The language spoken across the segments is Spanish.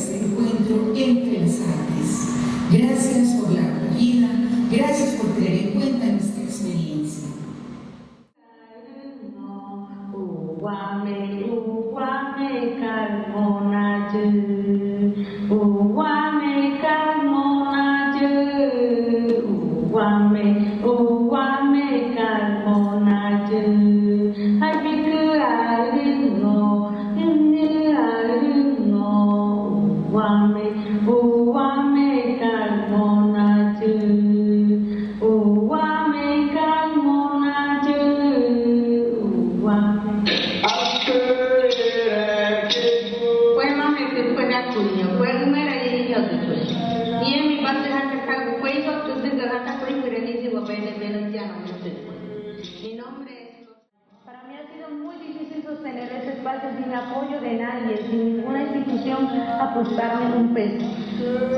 este encuentro entre las artes. Gracias por la acogida, gracias por tener en cuenta nuestra experiencia. Para mí ha sido muy difícil sostener ese espacio sin apoyo de nadie, sin ninguna institución apostarme un peso.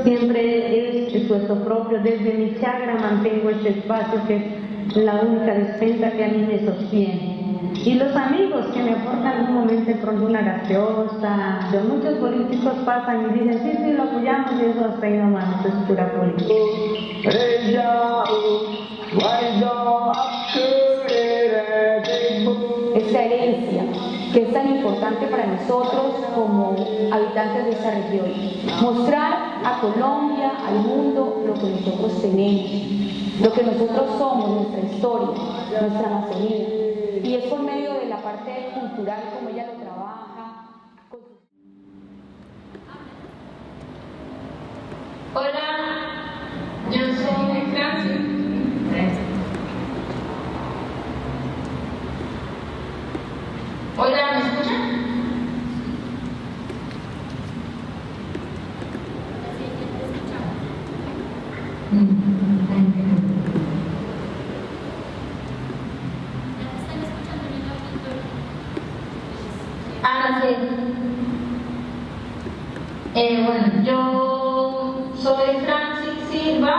Siempre es esfuerzo propio, desde mi chagra mantengo este espacio que es la única despensa que a mí me sostiene. Y los amigos que me aportan algún momento de pronto una gaseosa, de muchos políticos pasan y dicen, sí, lo apoyamos y eso hasta ahí nomás, eso es pura política. Esta herencia que es tan importante para nosotros como habitantes de esta región. Mostrar a Colombia, al mundo, lo que nosotros tenemos, lo que nosotros somos, nuestra historia, nuestra Amazonía. Y es por medio de la parte cultural como ella lo trabaja. Hola, yo soy Francis. Hola, ¿me escuchan? Sí. Bueno, yo soy Francis Silva,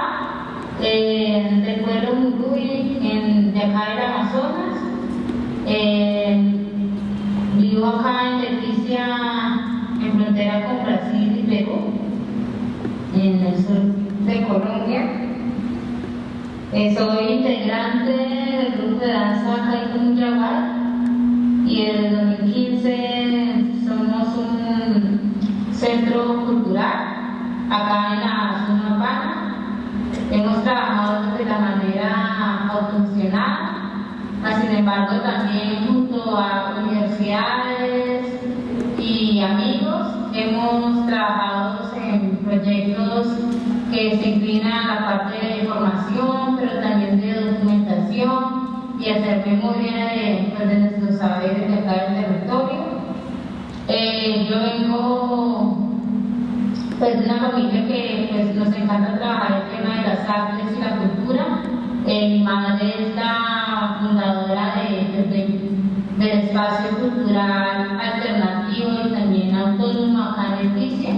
del pueblo Muruy, de acá del Amazonas. Vivo acá en Leticia, en frontera con Brasil y Perú, en el sur de Colombia. Soy integrante del grupo de danza Kaikum Yaguay y desde el 2015 somos un centro cultural acá en la zona urbana. Hemos trabajado de la manera autogestionada. Sin embargo, también junto a universidades y amigos hemos trabajado en proyectos que se inclinan a la parte de formación, pero también de documentación y hacer memoria de nuestros saberes de acá del territorio. Yo vengo de una familia que nos encanta trabajar el tema de las artes y la cultura. Mi madre es la fundadora del espacio cultural alternativo y también autónomo acá en Leticia.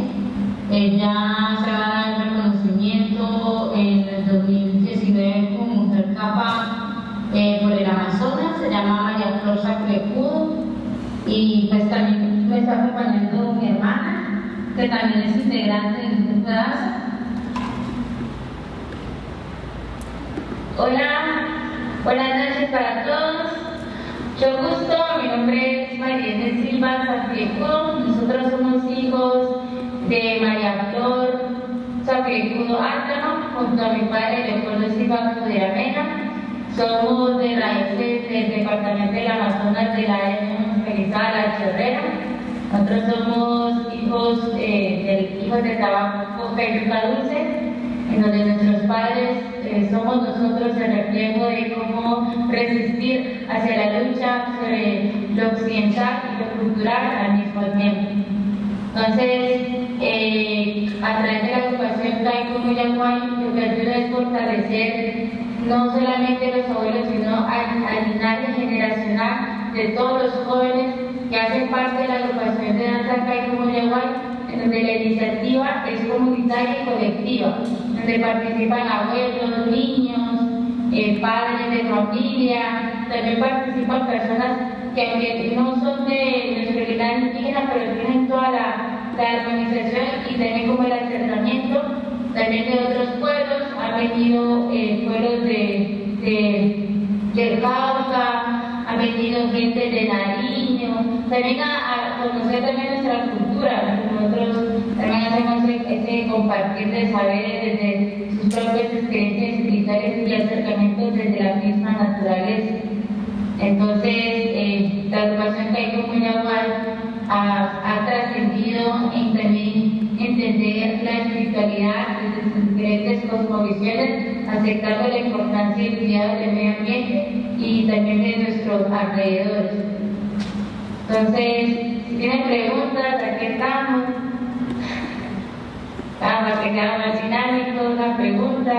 Ella se va a dar el reconocimiento en el 2019 como mujer capaz por el Amazonas, se llama María Flor Sacrecudo, y pues también me está acompañando mi hermana, que también es integrante del grupo de danza. Hola, buenas noches para todos. Mucho gusto, mi nombre es María Silva Sacrecudo. Nosotros somos hijos de María Flor Sacrecudo Ártano, junto a mi padre Leopoldo Silva Cuderamena. Somos de raíces del departamento del Amazonas, de la área municipalizada La Chorrera. Nosotros somos hijos de Tabaco Peluca Dulce, en donde nuestros padres somos nosotros el reflejo de cómo resistir hacia la lucha sobre lo occidental y lo cultural al mismo tiempo. Entonces, a través de la agrupación Kaikum Yaguay, lo que ayuda es fortalecer no solamente los abuelos, sino al linaje generacional de todos los jóvenes que hacen parte de la agrupación de danza Kaikum Yaguay, en donde la iniciativa es comunitaria y colectiva, donde participan abuelos, niños, padres de familia, también participan personas que aunque no son de nuestro linaje indígena, pero tienen toda la organización y también de otros pueblos, han venido pueblos del Cauca, han venido gente de Nariño, también a conocer también nuestra cultura. Nosotros también hacemos ese compartir de saberes desde sus propias experiencias espirituales y acercamientos desde la misma naturaleza. Entonces, la agrupación Caico Muyagual ha trascendido en también entender la espiritualidad desde sus diferentes cosmovisiones, aceptando la importancia del cuidado del medio ambiente y también de nuestros alrededores. Entonces, si tienen preguntas, aquí estamos. Para que sea más dinámico, la pregunta,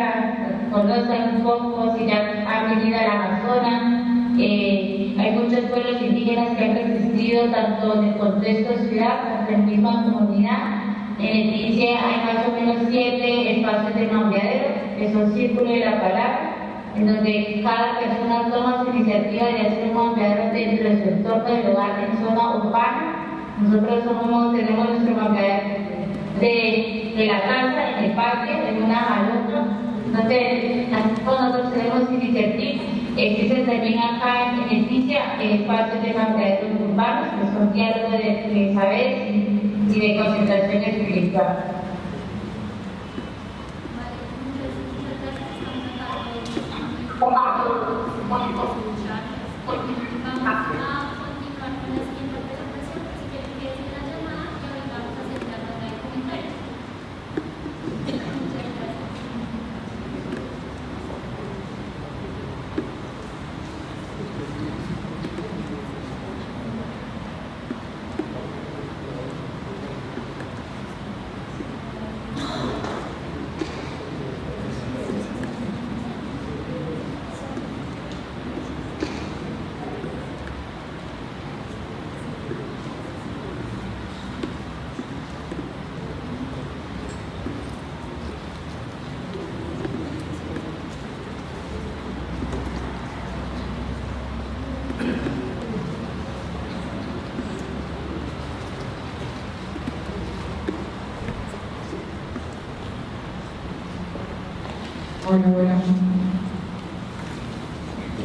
conozcan un poco si ya han venido al Amazonas. Hay muchos pueblos indígenas que han existido tanto en el contexto ciudad como en la misma comunidad. En Leticia hay más o menos 7 espacios de mambeadero, que son círculos de la palabra, en donde cada persona toma su iniciativa de hacer un mambeadero dentro de su entorno del hogar en zona urbana. Nosotros tenemos nuestro mambeadero de la casa, en el parque, de una al otro. Entonces, nosotros tenemos iniciativas. Existen también acá en Leticia espacios de mambeaderos urbanos, que son diálogos de saberes y de concentración espiritual. Hola, hola.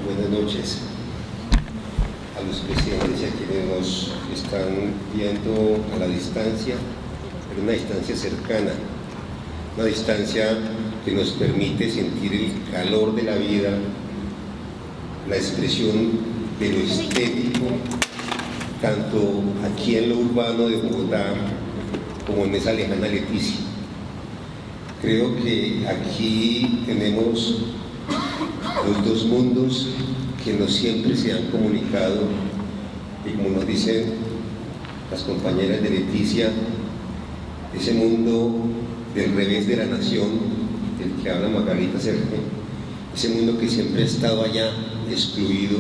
Buenas noches a los presentes y a quienes nos están viendo a la distancia, pero una distancia cercana, una distancia que nos permite sentir el calor de la vida, la expresión de lo estético, tanto aquí en lo urbano de Bogotá como en esa lejana Leticia. Creo que aquí tenemos los dos mundos que no siempre se han comunicado y, como nos dicen las compañeras de Leticia, ese mundo del revés de la nación, del que habla Margarita Sergio, ese mundo que siempre ha estado allá excluido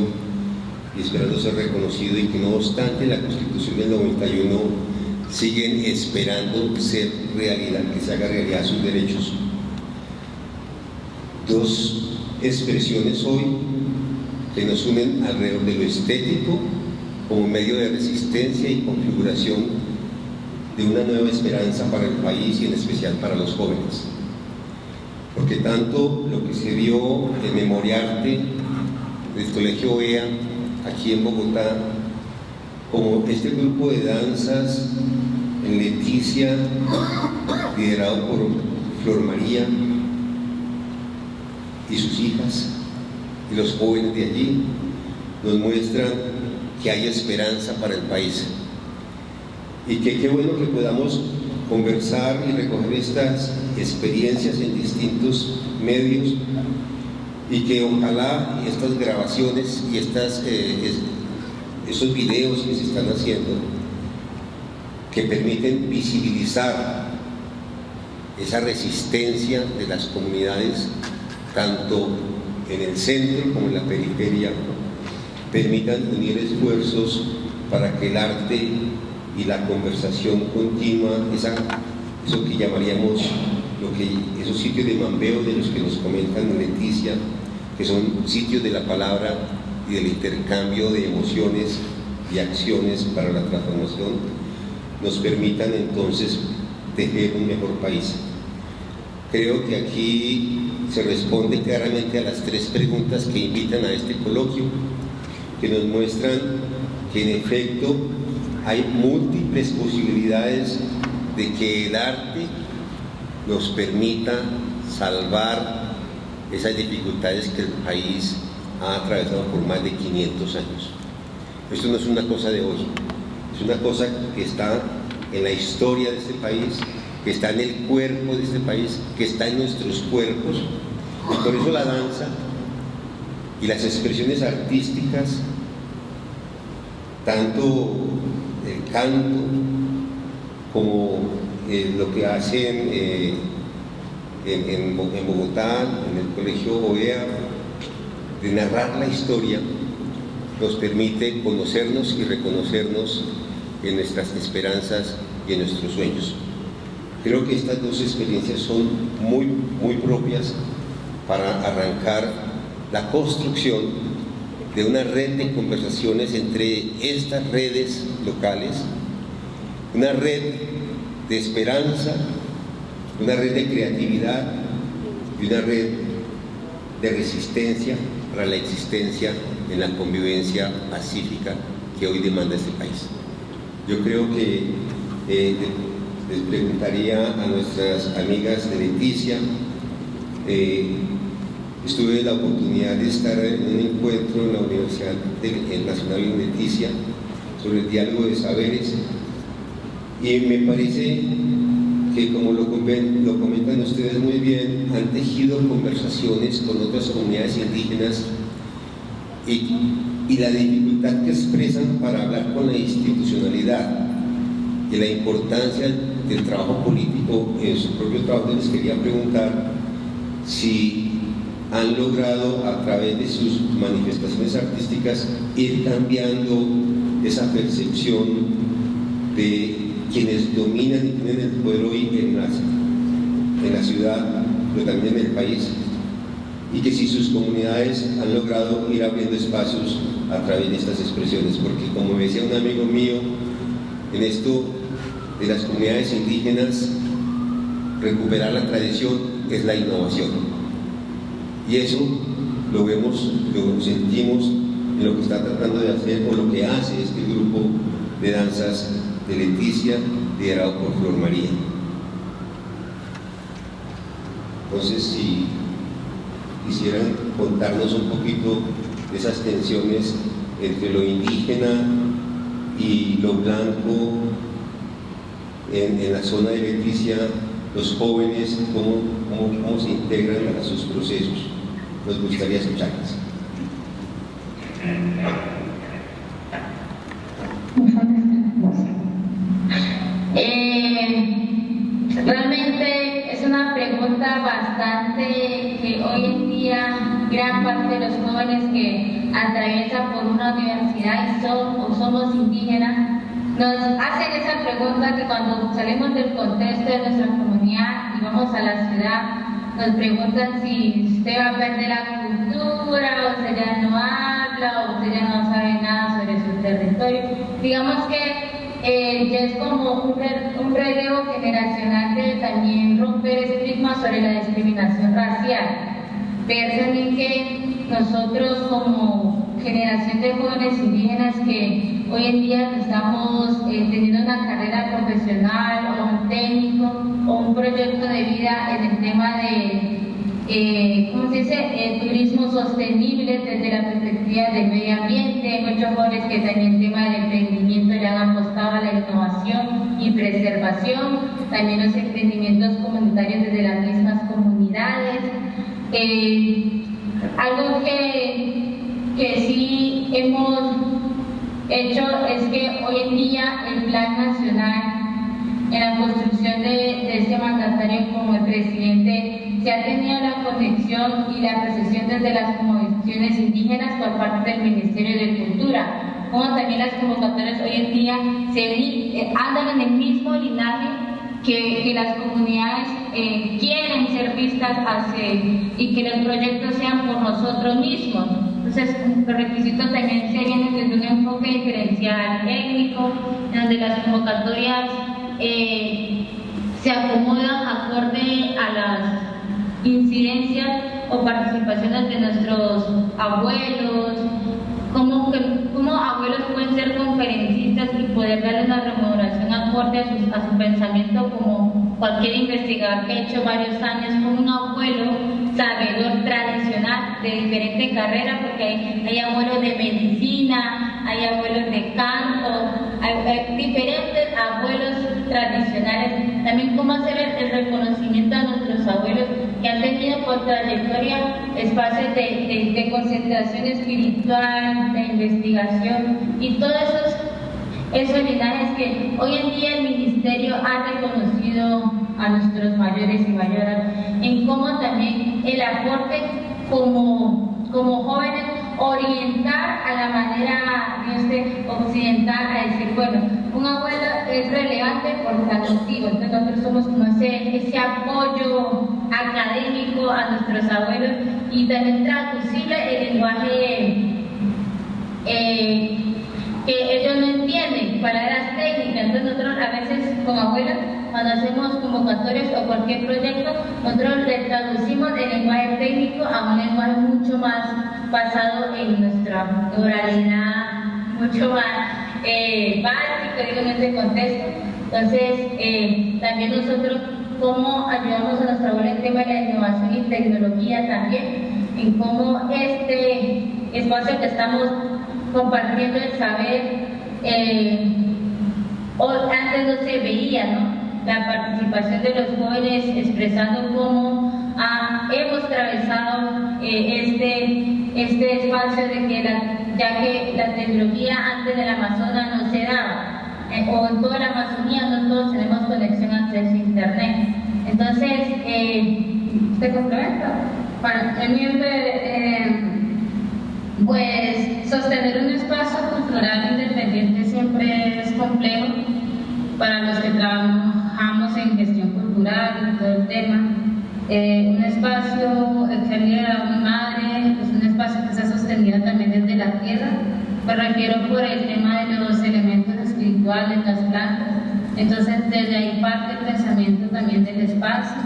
y esperando ser reconocido, y que no obstante la Constitución del 91 siguen esperando ser realidad, que se haga realidad sus derechos. Dos expresiones hoy que nos unen alrededor de lo estético como medio de resistencia y configuración de una nueva esperanza para el país y en especial para los jóvenes. Porque tanto lo que se dio en Memoriarte del Colegio OEA aquí en Bogotá, como este grupo de danzas en Leticia, liderado por Flor María y sus hijas, y los jóvenes de allí, nos muestran que hay esperanza para el país. Y que qué bueno que podamos conversar y recoger estas experiencias en distintos medios, y que ojalá estas grabaciones y esos videos que se están haciendo, que permiten visibilizar esa resistencia de las comunidades, tanto en el centro como en la periferia, permitan unir esfuerzos para que el arte y la conversación continua, eso que llamaríamos esos sitios de mambeo de los que nos comentan en Leticia, que son sitios de la palabra y del intercambio de emociones y acciones para la transformación, nos permitan entonces tejer un mejor país. Creo que aquí se responde claramente a las 3 preguntas que invitan a este coloquio, que nos muestran que en efecto hay múltiples posibilidades de que el arte nos permita salvar esas dificultades que el país ha atravesado por más de 500 años. Esto no es una cosa de hoy, es una cosa que está en la historia de este país, que está en el cuerpo de este país, que está en nuestros cuerpos, y por eso la danza y las expresiones artísticas, tanto el canto como lo que hacen en Bogotá, en el Colegio OEA, de narrar la historia, nos permite conocernos y reconocernos en nuestras esperanzas y en nuestros sueños. Creo que estas 2 experiencias son muy propias para arrancar la construcción de una red de conversaciones entre estas redes locales, una red de esperanza, una red de creatividad y una red de resistencia para la existencia en la convivencia pacífica que hoy demanda este país. Yo creo que les preguntaría a nuestras amigas de Leticia. Tuve la oportunidad de estar en un encuentro en la Universidad Nacional de Leticia sobre el diálogo de saberes, y me parece que, como lo comentan ustedes muy bien, han tejido conversaciones con otras comunidades indígenas y la dificultad que expresan para hablar con la institucionalidad y la importancia del trabajo político en su propio trabajo. Les quería preguntar si han logrado, a través de sus manifestaciones artísticas, ir cambiando esa percepción de quienes dominan y tienen el poder hoy en la ciudad, pero también en el país, y que si sus comunidades han logrado ir abriendo espacios a través de estas expresiones, porque, como me decía un amigo mío, en esto de las comunidades indígenas, recuperar la tradición es la innovación. Y eso lo vemos, lo sentimos en lo que está tratando de hacer, o lo que hace este grupo de danzas de Leticia, liderado por Flor María. Entonces, si quisieran contarnos un poquito de esas tensiones entre lo indígena y lo blanco en la zona de Leticia, los jóvenes, cómo se integran a sus procesos. Nos gustaría escucharlas. Realmente es una pregunta bastante que hoy en día gran parte de los jóvenes que atraviesan por una universidad y son o somos indígenas nos hacen esa pregunta, que cuando salimos del contexto de nuestra comunidad y vamos a la ciudad nos preguntan si usted va a perder la cultura, o usted ya no habla, o usted ya no sabe nada sobre su territorio. Digamos que ya es como un relevo generacional de también romper estigmas sobre la discriminación racial. Ver también que nosotros, como generación de jóvenes indígenas que hoy en día estamos teniendo una carrera profesional o un técnico o un proyecto de vida en el tema de ¿cómo se dice? Turismo sostenible desde la perspectiva del medio ambiente. Muchos jóvenes que también el tema del emprendimiento le han apostado a la innovación y preservación, también los emprendimientos comunitarios desde las mismas comunidades. Algo que sí hemos hecho es que hoy en día el Plan Nacional, en la construcción de este mandatario como el presidente, se ha tenido la conexión y la percepción desde las convenciones indígenas por parte del Ministerio de Cultura, como también las convocatorias hoy en día andan en el mismo linaje que las comunidades quieren ser vistas y que los proyectos sean por nosotros mismos. Entonces, los requisitos también se vienen desde un enfoque diferencial técnico, en donde las convocatorias se acomodan acorde a las incidencias o participaciones de nuestros abuelos, cómo abuelos pueden ser conferencistas y poder darle una remuneración acorde a su pensamiento, como cualquier investigador que ha hecho varios años, como un abuelo sabedor tradicional de diferentes carreras, porque hay abuelos de medicina, hay abuelos de canto, hay diferentes abuelos tradicionales. También cómo hacer el reconocimiento a nuestros abuelos que han tenido por trayectoria espacios de concentración espiritual, de investigación y todos esos linajes que hoy en día el Ministerio ha reconocido a nuestros mayores y mayoras, en cómo también el aporte como jóvenes, orientar a la manera occidental a decir, bueno, un abuelo es relevante por tal motivo, entonces nosotros somos como ese apoyo académico a nuestros abuelos y también traducible el lenguaje que ellos no entienden, palabras técnicas. Entonces nosotros a veces como abuelos, cuando hacemos convocatorias o cualquier proyecto, nosotros le traducimos el lenguaje técnico a un lenguaje mucho más basado en nuestra oralidad, mucho más básico, digo, en este contexto. Entonces también nosotros cómo ayudamos a nuestra abuela en tema de la innovación y tecnología también, en cómo este espacio que estamos compartiendo el saber, antes no se veía, ¿no? La participación de los jóvenes expresando cómo hemos atravesado este espacio de que ya que la tecnología antes del Amazonas no se daba, o en toda la Amazonía no todos tenemos conexión a acceso a internet. Entonces, ¿se complementa? Bueno, el miembro pues sostener un espacio cultural independiente siempre es complejo para los que trabajamos en gestión cultural y todo el tema. Un espacio que a mi madre es un espacio que se ha sostenido también desde la tierra. Me refiero por el tema de los elementos espirituales, las plantas. Entonces desde ahí parte el pensamiento también del espacio.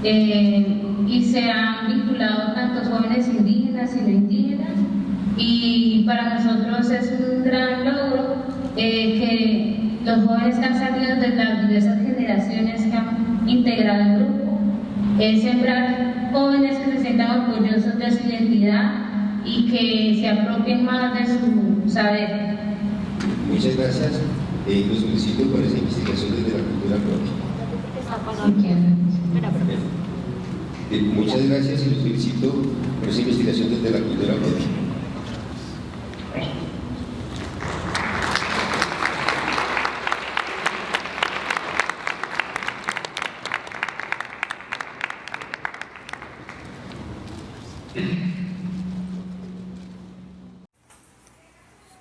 Y se han vinculado tanto jóvenes indígenas y no indígenas. Y para nosotros es un gran logro que los jóvenes que han salido de las diversas generaciones que han integrado el grupo, sembrar jóvenes que se sientan orgullosos de su identidad y que se apropien más de su saber. Muchas gracias. Los felicito por esa investigación desde la cultura propia. Muchas gracias y los felicito por esa investigación desde la cultura propia.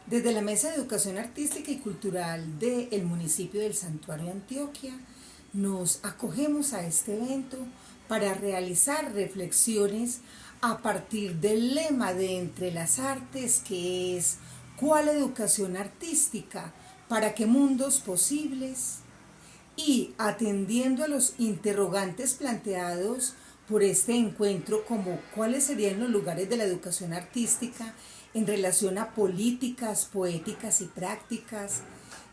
Desde la Mesa de Educación Artística y Cultural del municipio del Santuario Antioquia, nos acogemos a este evento para realizar reflexiones a partir del lema de Entre las Artes, que es ¿cuál educación artística? ¿Para qué mundos posibles? Y atendiendo a los interrogantes planteados por este encuentro, como cuáles serían los lugares de la educación artística en relación a políticas, poéticas y prácticas,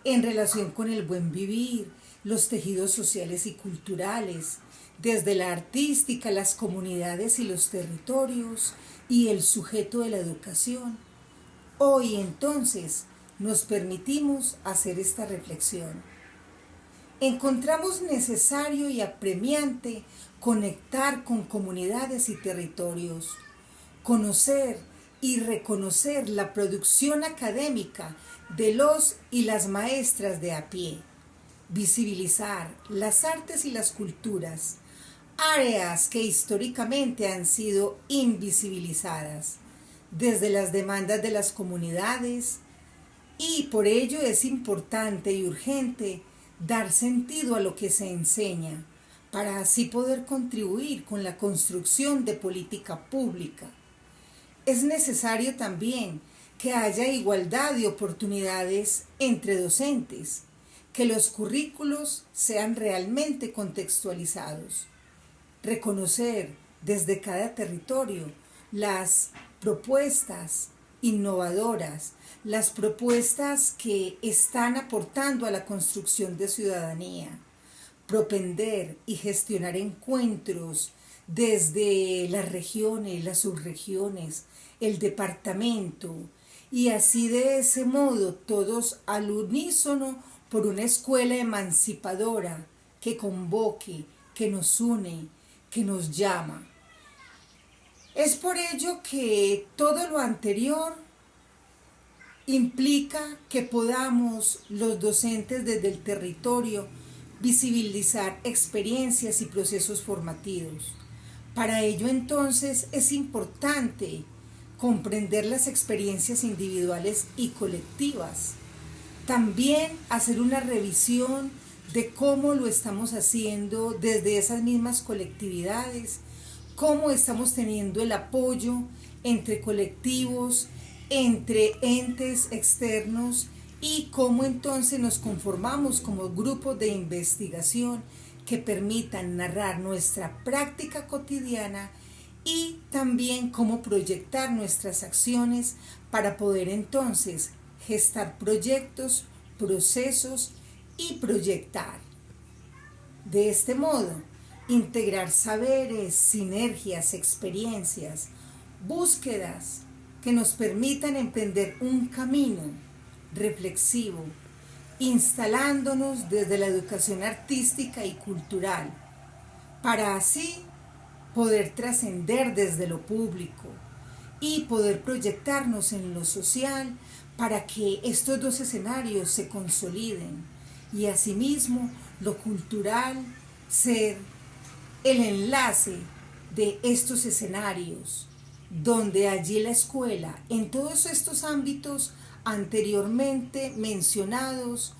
en relación con el buen vivir, los tejidos sociales y culturales, desde la artística, las comunidades y los territorios, y el sujeto de la educación. Hoy entonces nos permitimos hacer esta reflexión. Encontramos necesario y apremiante conectar con comunidades y territorios, conocer y reconocer la producción académica de los y las maestras de a pie, visibilizar las artes y las culturas, áreas que históricamente han sido invisibilizadas desde las demandas de las comunidades, y por ello es importante y urgente dar sentido a lo que se enseña, para así poder contribuir con la construcción de política pública. Es necesario también que haya igualdad de oportunidades entre docentes, que los currículos sean realmente contextualizados, reconocer desde cada territorio las propuestas innovadoras, las propuestas que están aportando a la construcción de ciudadanía, propender y gestionar encuentros desde las regiones, las subregiones, el departamento, y así de ese modo todos al unísono por una escuela emancipadora que convoque, que nos une, que nos llama. Es por ello que todo lo anterior implica que podamos los docentes desde el territorio visibilizar experiencias y procesos formativos. Para ello entonces es importante comprender las experiencias individuales y colectivas. También hacer una revisión de cómo lo estamos haciendo desde esas mismas colectividades, cómo estamos teniendo el apoyo entre colectivos, entre entes externos y cómo entonces nos conformamos como grupos de investigación que permitan narrar nuestra práctica cotidiana y también cómo proyectar nuestras acciones para poder entonces gestar proyectos, procesos y proyectar. De este modo, integrar saberes, sinergias, experiencias, búsquedas que nos permitan emprender un camino reflexivo, instalándonos desde la educación artística y cultural, para así poder trascender desde lo público y poder proyectarnos en lo social para que estos dos escenarios se consoliden y asimismo lo cultural ser el enlace de estos escenarios, donde allí la escuela, en todos estos ámbitos anteriormente mencionados,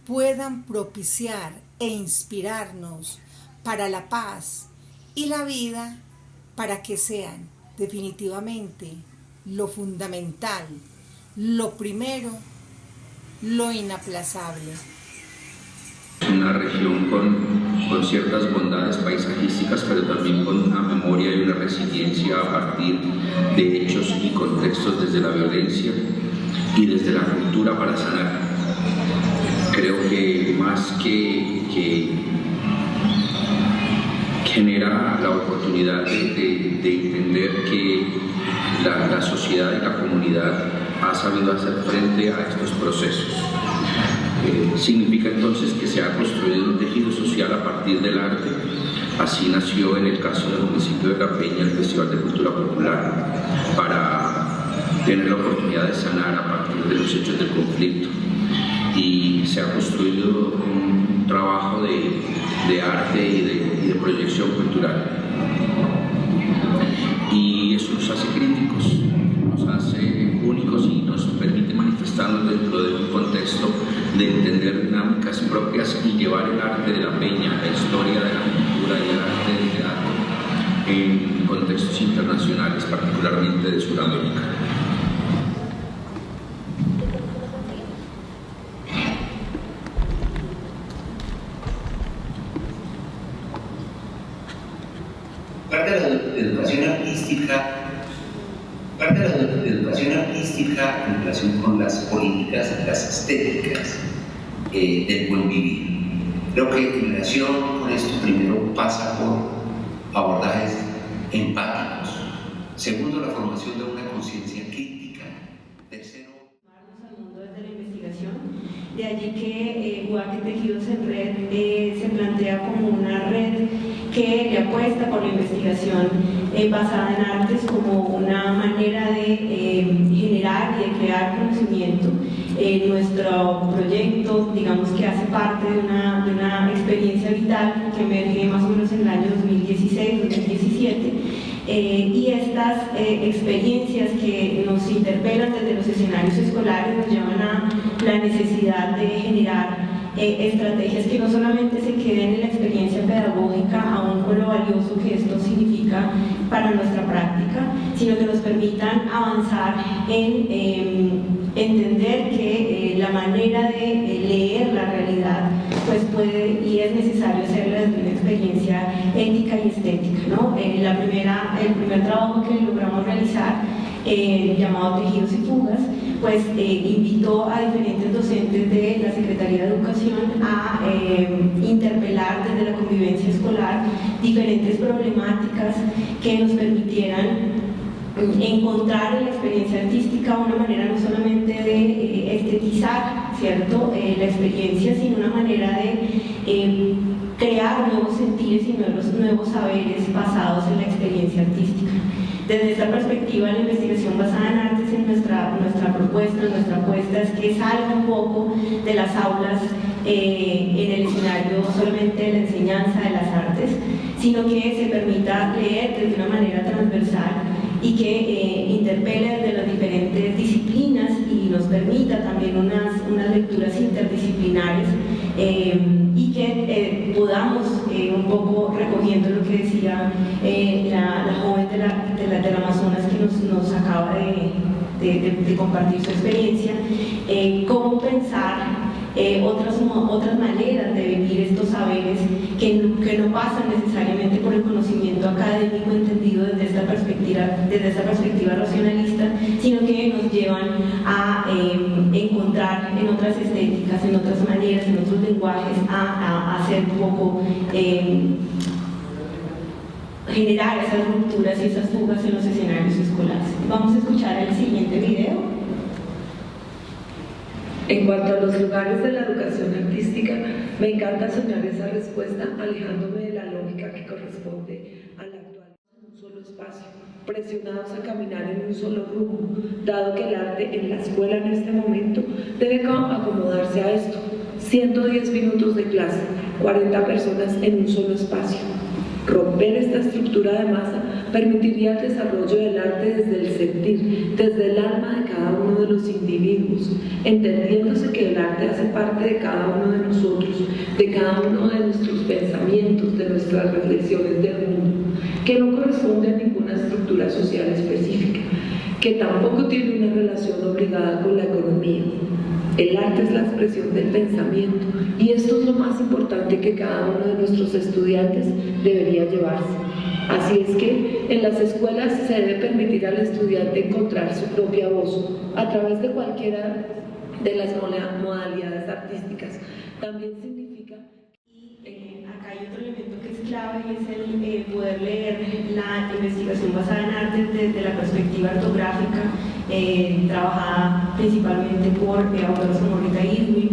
puedan propiciar e inspirarnos para la paz y la vida, para que sean definitivamente lo fundamental, lo primero, lo inaplazable. Una región con ciertas bondades paisajísticas, pero también con una memoria y una resiliencia a partir de hechos y contextos desde la violencia y desde la cultura para sanar. Creo que más que genera la oportunidad de entender que la sociedad y la comunidad ha sabido hacer frente a estos procesos. Significa entonces que se ha construido un tejido social a partir del arte. Así nació en el caso del municipio de La Peña el Festival de Cultura Popular, para tener la oportunidad de sanar a partir de los hechos del conflicto. Y se ha construido un trabajo de arte y de proyección cultural. Y eso nos hace críticos, nos hace únicos y nos permite manifestarnos dentro de un contexto de entender dinámicas propias y llevar el arte de La Peña, la historia de la cultura y el arte del teatro en contextos internacionales, particularmente de Sudamérica. Parte de la educación artística en relación con las políticas, las estéticas del buen vivir. Creo que en relación con esto, primero pasa por abordajes empáticos. Segundo, la formación de una conciencia crítica. Tercero, al mundo desde la investigación. De allí que UAC Tejidos en Red se plantea como una red que le apuesta por la investigación basada en artes como una manera de generar y de crear conocimiento. Nuestro proyecto, digamos que hace parte de una experiencia vital que emerge más o menos en el año 2016-2017, y estas experiencias que nos interpelan desde los escenarios escolares nos llevan a la necesidad de generar estrategias que no solamente se queden en la experiencia pedagógica, aún con lo valioso que esto significa para nuestra práctica, sino que nos permitan avanzar en entender que la manera de leer la realidad pues puede y es necesario hacerla desde una experiencia ética y estética, ¿no? El primer trabajo que logramos realizar, llamado Tejidos y Fugas, pues invitó a diferentes docentes de la Secretaría de Educación a interpelar desde la convivencia escolar diferentes problemáticas que nos permitieran encontrar en la experiencia artística una manera no solamente de estetizar, ¿cierto?, la experiencia, sino una manera de crear nuevos sentires y nuevos saberes basados en la experiencia artística. Desde esta perspectiva, la investigación basada en artes en nuestra apuesta es que salga un poco de las aulas en el escenario solamente de la enseñanza de las artes, sino que se permita leer desde una manera transversal y que interpele desde las diferentes disciplinas y nos permita también unas lecturas interdisciplinares y que podamos, un poco recogiendo lo que decía la joven del Amazonas que nos acaba de compartir su experiencia, cómo pensar otras maneras de vivir estos saberes que no pasan necesariamente por el conocimiento académico entendido desde esta perspectiva racionalista, sino que nos llevan a encontrar en otras estéticas, en otras maneras, en otros lenguajes, a hacer un poco generar esas rupturas y esas fugas en los escenarios escolares. Vamos a escuchar el siguiente video. En cuanto a los lugares de la educación artística, me encanta soñar esa respuesta alejándome de la lógica que corresponde a la actual en un solo espacio, presionados a caminar en un solo rumbo, dado que el arte en la escuela en este momento debe acomodarse a esto. 110 minutos de clase, 40 personas en un solo espacio. Romper esta estructura de masa permitiría el desarrollo del arte desde el sentir, desde el alma de cada uno de los individuos, entendiéndose que el arte hace parte de cada uno de nosotros, de cada uno de nuestros pensamientos, de nuestras reflexiones del mundo, que no corresponde a ninguna estructura social específica, que tampoco tiene una relación obligada con la economía. El arte es la expresión del pensamiento y esto es lo más importante que cada uno de nuestros estudiantes debería llevarse. Así es que en las escuelas se debe permitir al estudiante encontrar su propia voz a través de cualquiera de las modalidades artísticas. También significa... Acá hay otro elemento que es clave y es el poder leer la investigación basada en arte desde la perspectiva ortográfica, trabajada principalmente por autores como Rita Irwin,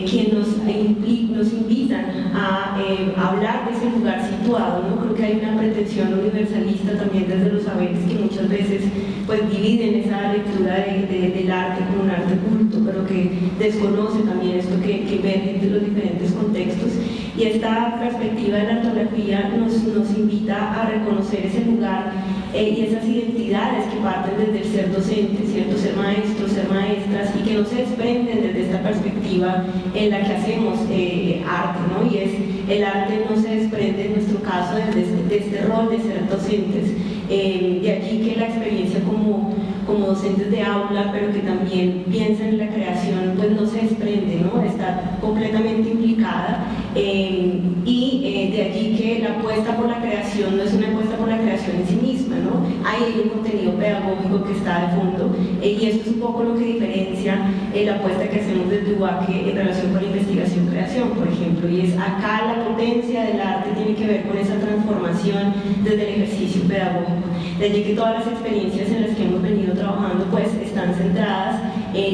quien nos invitan a hablar de ese lugar situado, ¿no? Creo que hay una pretensión universalista también desde los saberes que muchas veces pues dividen esa lectura del arte como un arte culto, pero que desconoce también esto que emerge de los diferentes contextos. Y esta perspectiva de la ortografía nos invita a reconocer ese lugar y esas identidades que parten desde el ser docente, ¿cierto? Ser maestros, ser maestras, y que no se desprenden desde esta perspectiva en la que hacemos arte, ¿no? Y el arte no se desprende en nuestro caso de este rol de ser docentes. De allí que la experiencia como docentes de aula, pero que también piensan en la creación, pues no se desprende, ¿no? Está completamente implicada, y de allí que la apuesta por la creación no es una apuesta por la creación en sí misma, ¿no? Hay un contenido pedagógico que está de fondo, y esto es un poco lo que diferencia la apuesta que hacemos desde UBAC en relación con la investigación-creación, por ejemplo, y es acá la potencia del arte tiene que ver con esa transformación desde el ejercicio pedagógico. De allí que todas las experiencias en las que hemos venido trabajando pues están centradas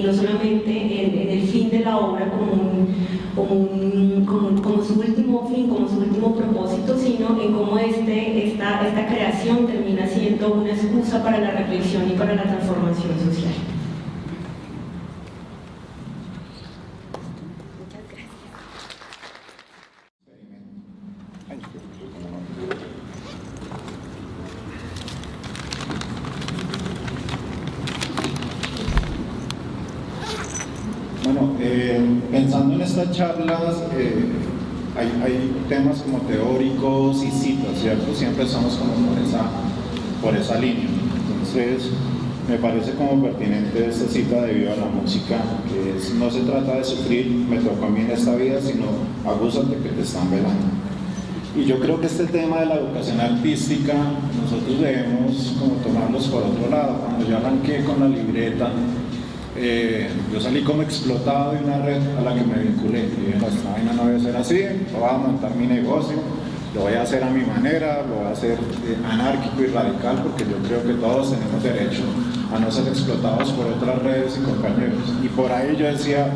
no solamente en el fin de la obra como su último fin, como su último propósito, sino en cómo esta creación termina siendo una excusa para la reflexión y para la transformación social. Bueno, pensando en estas charlas, hay temas como teóricos y citas, ¿cierto? Siempre estamos como por esa línea. Entonces, me parece como pertinente esta cita de Viva la Música, que es: no se trata de sufrir, me tocó a mí en esta vida, sino agúzate que te están velando. Y yo creo que este tema de la educación artística nosotros debemos como tomarlos por otro lado. Cuando yo arranqué con la libreta, yo salí como explotado de una red a la que me vinculé. Y dije: esta vaina no debe ser así, voy a montar mi negocio, lo voy a hacer a mi manera, lo voy a hacer anárquico y radical, porque yo creo que todos tenemos derecho a no ser explotados por otras redes y compañeros. Y por ahí yo decía: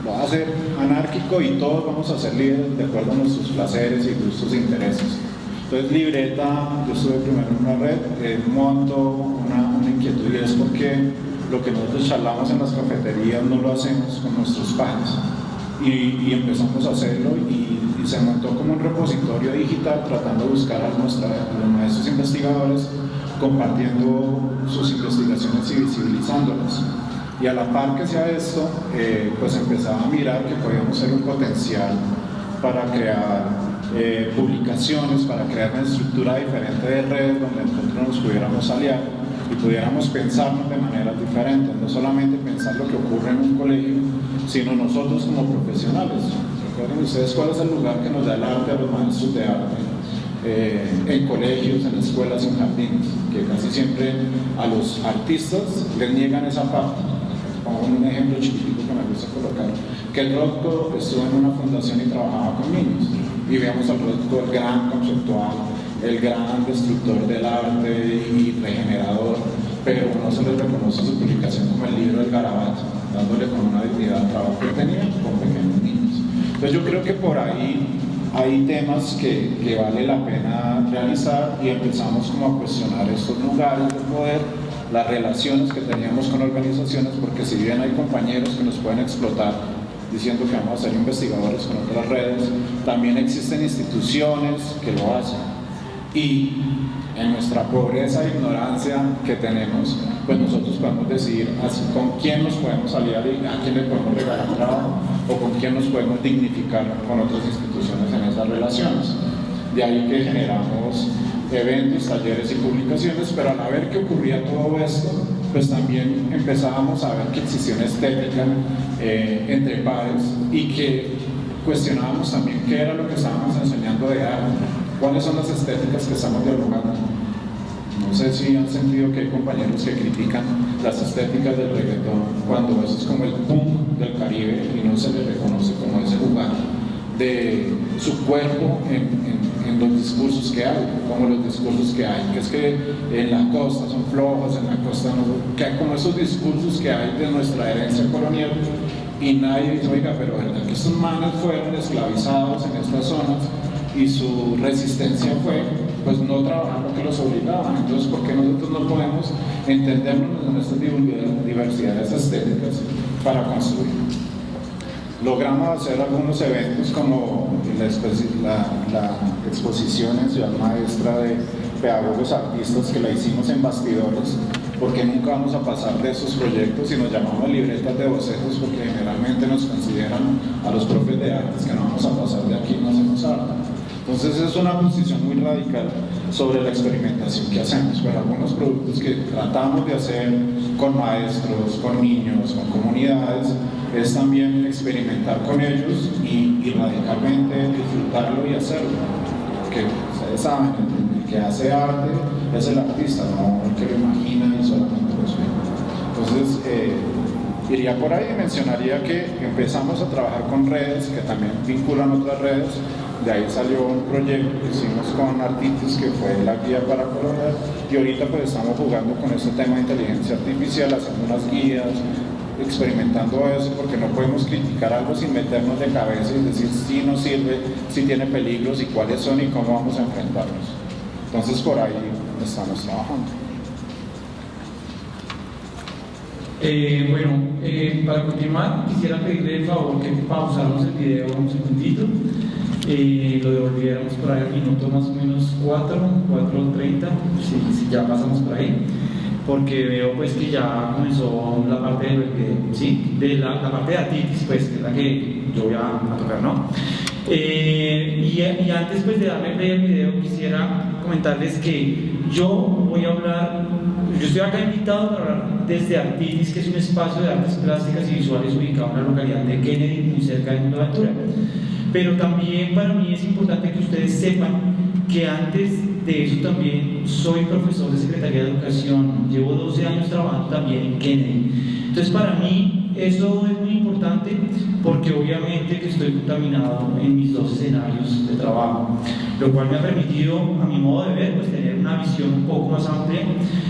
lo voy a hacer anárquico y todos vamos a ser líderes de acuerdo a nuestros placeres y gustos e intereses. Entonces, libreta, yo estuve primero en una red, monto una inquietud, y es porque lo que nosotros charlamos en las cafeterías no lo hacemos con nuestros pares. Y empezamos a hacerlo, y se montó como un repositorio digital tratando de buscar a los maestros investigadores compartiendo sus investigaciones y visibilizándolas. Y a la par que hacía esto, pues empezaba a mirar que podíamos ser un potencial para crear publicaciones, para crear una estructura diferente de redes donde nosotros nos pudiéramos aliar y pudiéramos pensarnos de manera diferente, no solamente pensar lo que ocurre en un colegio, sino nosotros como profesionales. ¿Recuerden ustedes cuál es el lugar que nos da el arte a los maestros de arte? En colegios, en escuelas, en jardines, que casi siempre a los artistas les niegan esa parte. Pongo un ejemplo chiquitico que me gusta colocar, que el Rothko estuvo en una fundación y trabajaba con niños, y veamos al Rothko, el gran conceptual, el gran destructor del arte y regenerador, pero no se les reconoce su publicación como el libro del Garabato, dándole con una dignidad al trabajo que tenía con pequeños niños. Entonces yo creo que por ahí hay temas que vale la pena realizar, y empezamos como a cuestionar estos lugares de poder, las relaciones que teníamos con organizaciones, porque si bien hay compañeros que nos pueden explotar diciendo que vamos a ser investigadores con otras redes, también existen instituciones que lo hacen. Y en nuestra pobreza e ignorancia que tenemos, pues nosotros podemos decidir así con quién nos podemos aliar y a quién le podemos regalar trabajo, o con quién nos podemos dignificar con otras instituciones en esas relaciones. De ahí que generamos eventos, talleres y publicaciones, pero al ver que ocurría todo esto, pues también empezábamos a ver que existía una estética entre pares, y que cuestionábamos también qué era lo que estábamos enseñando de arte, cuáles son las estéticas que estamos dialogando. No sé si han sentido que hay compañeros que critican las estéticas del reggaetón, cuando eso es como el punk del Caribe y no se le reconoce como ese lugar de su cuerpo en los discursos que hay, como los discursos que hay, que es que en la costa son flojos, en la costa no, que hay como esos discursos que hay de nuestra herencia colonial, y nadie dice: oiga, pero verdad que estos manes fueron esclavizados en estas zonas y su resistencia fue pues no trabajar lo que los obligaban. Entonces, ¿por qué nosotros no podemos entendernos en estas diversidades estéticas para construir? Logramos hacer algunos eventos como la exposición en Ciudad Maestra de pedagogos artistas, que la hicimos en bastidores, porque nunca vamos a pasar de esos proyectos, y nos llamamos libretas de bocetos porque generalmente nos consideran a los profes de artes que no vamos a pasar de aquí, no hacemos arte. Entonces es una posición muy radical sobre la experimentación que hacemos, pero algunos productos que tratamos de hacer con maestros, con niños, con comunidades, es también experimentar con ellos y radicalmente disfrutarlo y hacerlo, porque ustedes saben, el que hace arte es el artista, no el que lo imagina y solamente lo ve. Entonces iría por ahí y mencionaría que empezamos a trabajar con redes que también vinculan otras redes. De ahí salió un proyecto que hicimos con Artitis, que fue la guía para colorear, y ahorita pues estamos jugando con este tema de inteligencia artificial, haciendo unas guías, experimentando eso, porque no podemos criticar algo sin meternos de cabeza y decir si no sirve, si tiene peligros y cuáles son y cómo vamos a enfrentarlos. Entonces por ahí estamos trabajando. Para continuar, quisiera pedirle el favor que pausáramos el video un segundito, lo devolviéramos por ahí al minuto más o menos 4:30, si ya pasamos por ahí, porque veo pues que ya comenzó la parte del video, ¿sí? De la parte de Artitis, pues, que es la que yo voy a tocar, ¿no? Y antes pues de darle play al video, quisiera comentarles que yo voy a hablar, Yo estoy acá invitado para hablar desde Artitis, que es un espacio de artes plásticas y visuales ubicado en la localidad de Kennedy, muy cerca de Mundo Aventura. Pero también para mí es importante que ustedes sepan que antes de eso también soy profesor de Secretaría de Educación, llevo 12 años trabajando también en Kennedy. Entonces para mí eso es muy importante porque obviamente que estoy contaminado en mis dos escenarios de trabajo, lo cual me ha permitido, a mi modo de ver, pues tener una visión un poco más amplia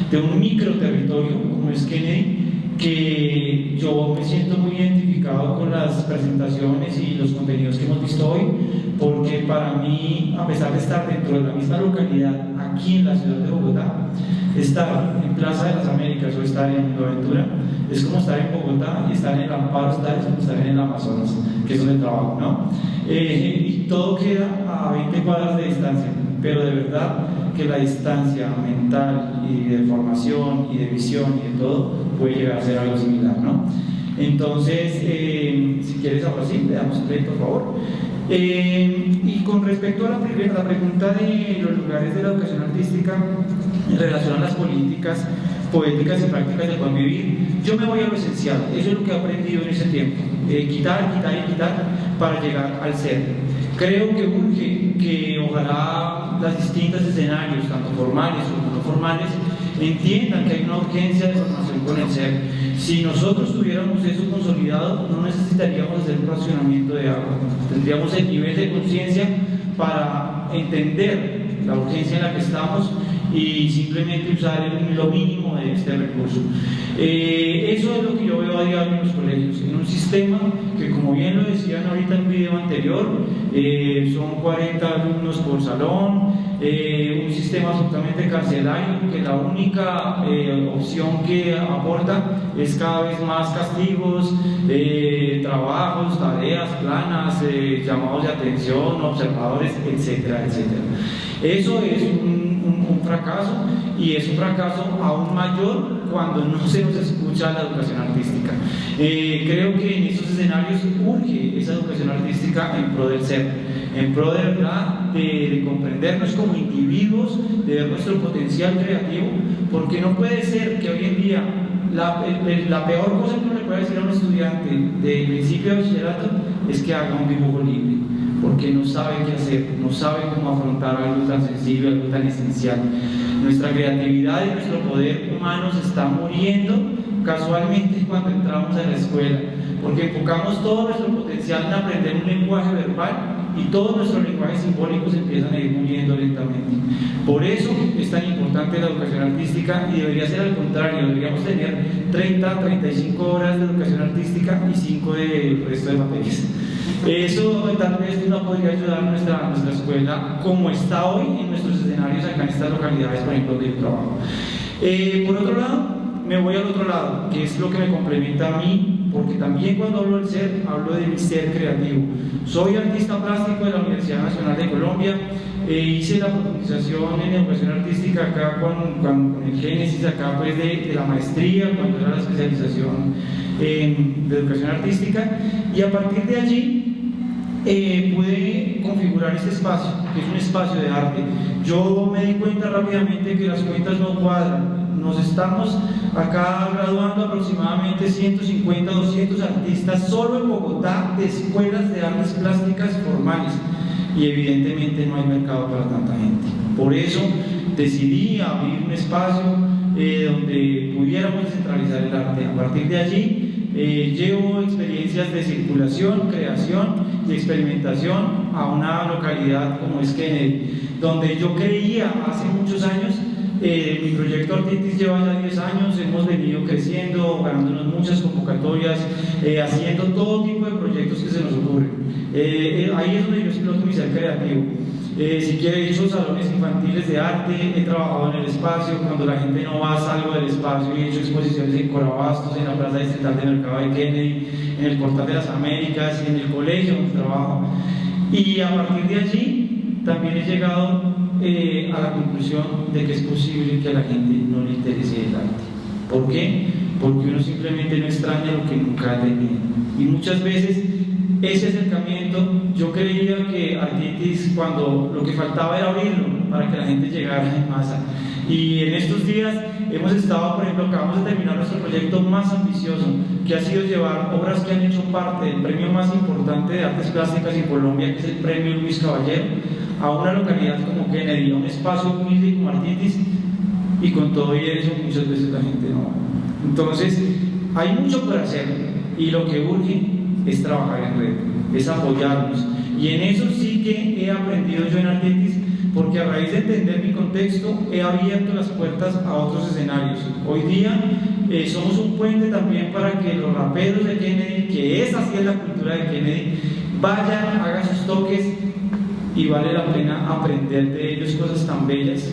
de un microterritorio como es Kennedy, que yo me siento muy identificado con las presentaciones y los contenidos que hemos visto hoy, porque para mí, a pesar de estar dentro de la misma localidad, aquí en la ciudad de Bogotá, estar en Plaza de las Américas o estar en Mundo Aventura es como estar en Bogotá y estar en el Amparo, es como estar en el Amazonas, que es donde trabajo, ¿no? Y todo queda a 20 cuadras de distancia, pero de verdad que la distancia mental y de formación y de visión y de todo puede llegar a ser algo similar, ¿no? Entonces, si quieres ahora sí, le damos play, por favor. Y con respecto a la pregunta de los lugares de la educación artística en relación a las políticas poéticas y prácticas del buen vivir, yo me voy a lo esencial, eso es lo que he aprendido en ese tiempo, quitar para llegar al ser. Creo que urge que ojalá los distintos escenarios, tanto formales como no formales, entiendan que hay una urgencia de formación con el ser. Si nosotros tuviéramos eso consolidado, no necesitaríamos hacer un racionamiento de agua, tendríamos el nivel de conciencia para entender la urgencia en la que estamos y simplemente usar lo mínimo de este recurso. Eso es lo que yo veo a diario en los colegios, en un sistema que, como bien lo decían ahorita en un video anterior, son 40 alumnos por salón, un sistema absolutamente carcelario, que la única opción que aporta es cada vez más castigos, trabajos, tareas planas, llamados de atención, observadores, etcétera, etcétera. Eso es un fracaso, y es un fracaso aún mayor cuando no se nos escucha la educación artística. Creo que en estos escenarios urge esa educación artística en pro del ser, en pro de verdad de comprendernos como individuos, de ver nuestro potencial creativo, porque no puede ser que hoy en día la peor cosa que uno le puede decir a un estudiante de principio de bachillerato es que haga un dibujo libre, porque no sabe qué hacer, no sabe cómo afrontar algo tan sensible, algo tan esencial. Nuestra creatividad y nuestro poder humano se está muriendo casualmente cuando entramos a la escuela, porque enfocamos todo nuestro potencial en aprender un lenguaje verbal y todos nuestros lenguajes simbólicos empiezan a ir muriendo lentamente. Por eso es tan importante la educación artística, y debería ser al contrario, deberíamos tener 30-35 horas de educación artística y 5 del resto de materias. Eso tal vez no podría ayudar a nuestra escuela como está hoy en nuestros escenarios acá en estas localidades, por ejemplo, donde yo trabajo. Por otro lado, me voy al otro lado, que es lo que me complementa a mí, porque también cuando hablo del ser, hablo de mi ser creativo. Soy artista plástico de la Universidad Nacional de Colombia, hice la profundización en educación artística acá con el génesis acá pues de la maestría, cuando era la especialización de educación artística, y a partir de allí pude configurar este espacio, que es un espacio de arte. Yo me di cuenta rápidamente que las cuentas no cuadran. Nos estamos acá graduando aproximadamente 150, 200 artistas solo en Bogotá de escuelas de artes plásticas formales, y evidentemente no hay mercado para tanta gente. Por eso decidí abrir un espacio donde pudiéramos descentralizar el arte. A partir de allí llevo experiencias de circulación, creación y experimentación a una localidad como es Kennedy, donde yo creía hace muchos años. Mi proyecto Artitis lleva ya 10 años, hemos venido creciendo, ganándonos muchas convocatorias, haciendo todo tipo de proyectos que se nos ocurren. Ahí es donde yo exploto mi ser creativo. Si quiere, he hecho salones infantiles de arte, he trabajado en el espacio, cuando la gente no va, salgo del espacio y he hecho exposiciones en Corabastos, en la Plaza Distrital de Mercado de Kennedy, en el Portal de las Américas y en el colegio donde trabajo. Y a partir de allí también he llegado a la conclusión de que es posible que a la gente no le interese el arte. ¿Por qué? Porque uno simplemente no extraña lo que nunca ha tenido. Y muchas veces ese acercamiento, yo creía que Artitis, cuando lo que faltaba era abrirlo para que la gente llegara en masa. Y en estos días hemos estado, por ejemplo, acabamos de terminar nuestro proyecto más ambicioso, que ha sido llevar obras que han hecho parte del premio más importante de artes plásticas en Colombia, que es el premio Luis Caballero, a una localidad como Kennedy, a un espacio humilde como Artitis, y con todo y eso muchas veces la gente no. Entonces, hay mucho por hacer, y lo que urge es trabajar en red, es apoyarnos, y en eso sí que he aprendido yo en Artitis, porque a raíz de entender mi contexto he abierto las puertas a otros escenarios. Hoy día somos un puente también para que los raperos de Kennedy, que es así la cultura de Kennedy, vayan, hagan sus toques, y vale la pena aprender de ellos cosas tan bellas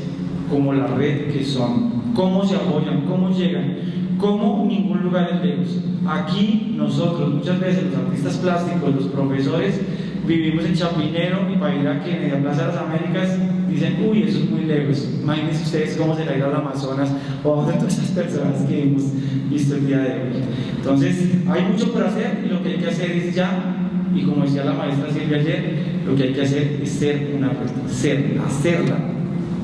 como la red que son, cómo se apoyan, cómo llegan, cómo ningún lugar es lejos. Aquí nosotros, muchas veces los artistas plásticos, los profesores, vivimos en Chapinero, y para ir a Kennedy, a Plaza de las Américas, dicen, uy, eso es muy lejos. Imagínense ustedes cómo será ir al Amazonas o a todas estas personas que hemos visto el día de hoy. Entonces, hay mucho por hacer, y lo que hay que hacer es ya, y como decía la maestra Silvia ayer, lo que hay que hacer es ser una red, hacerla,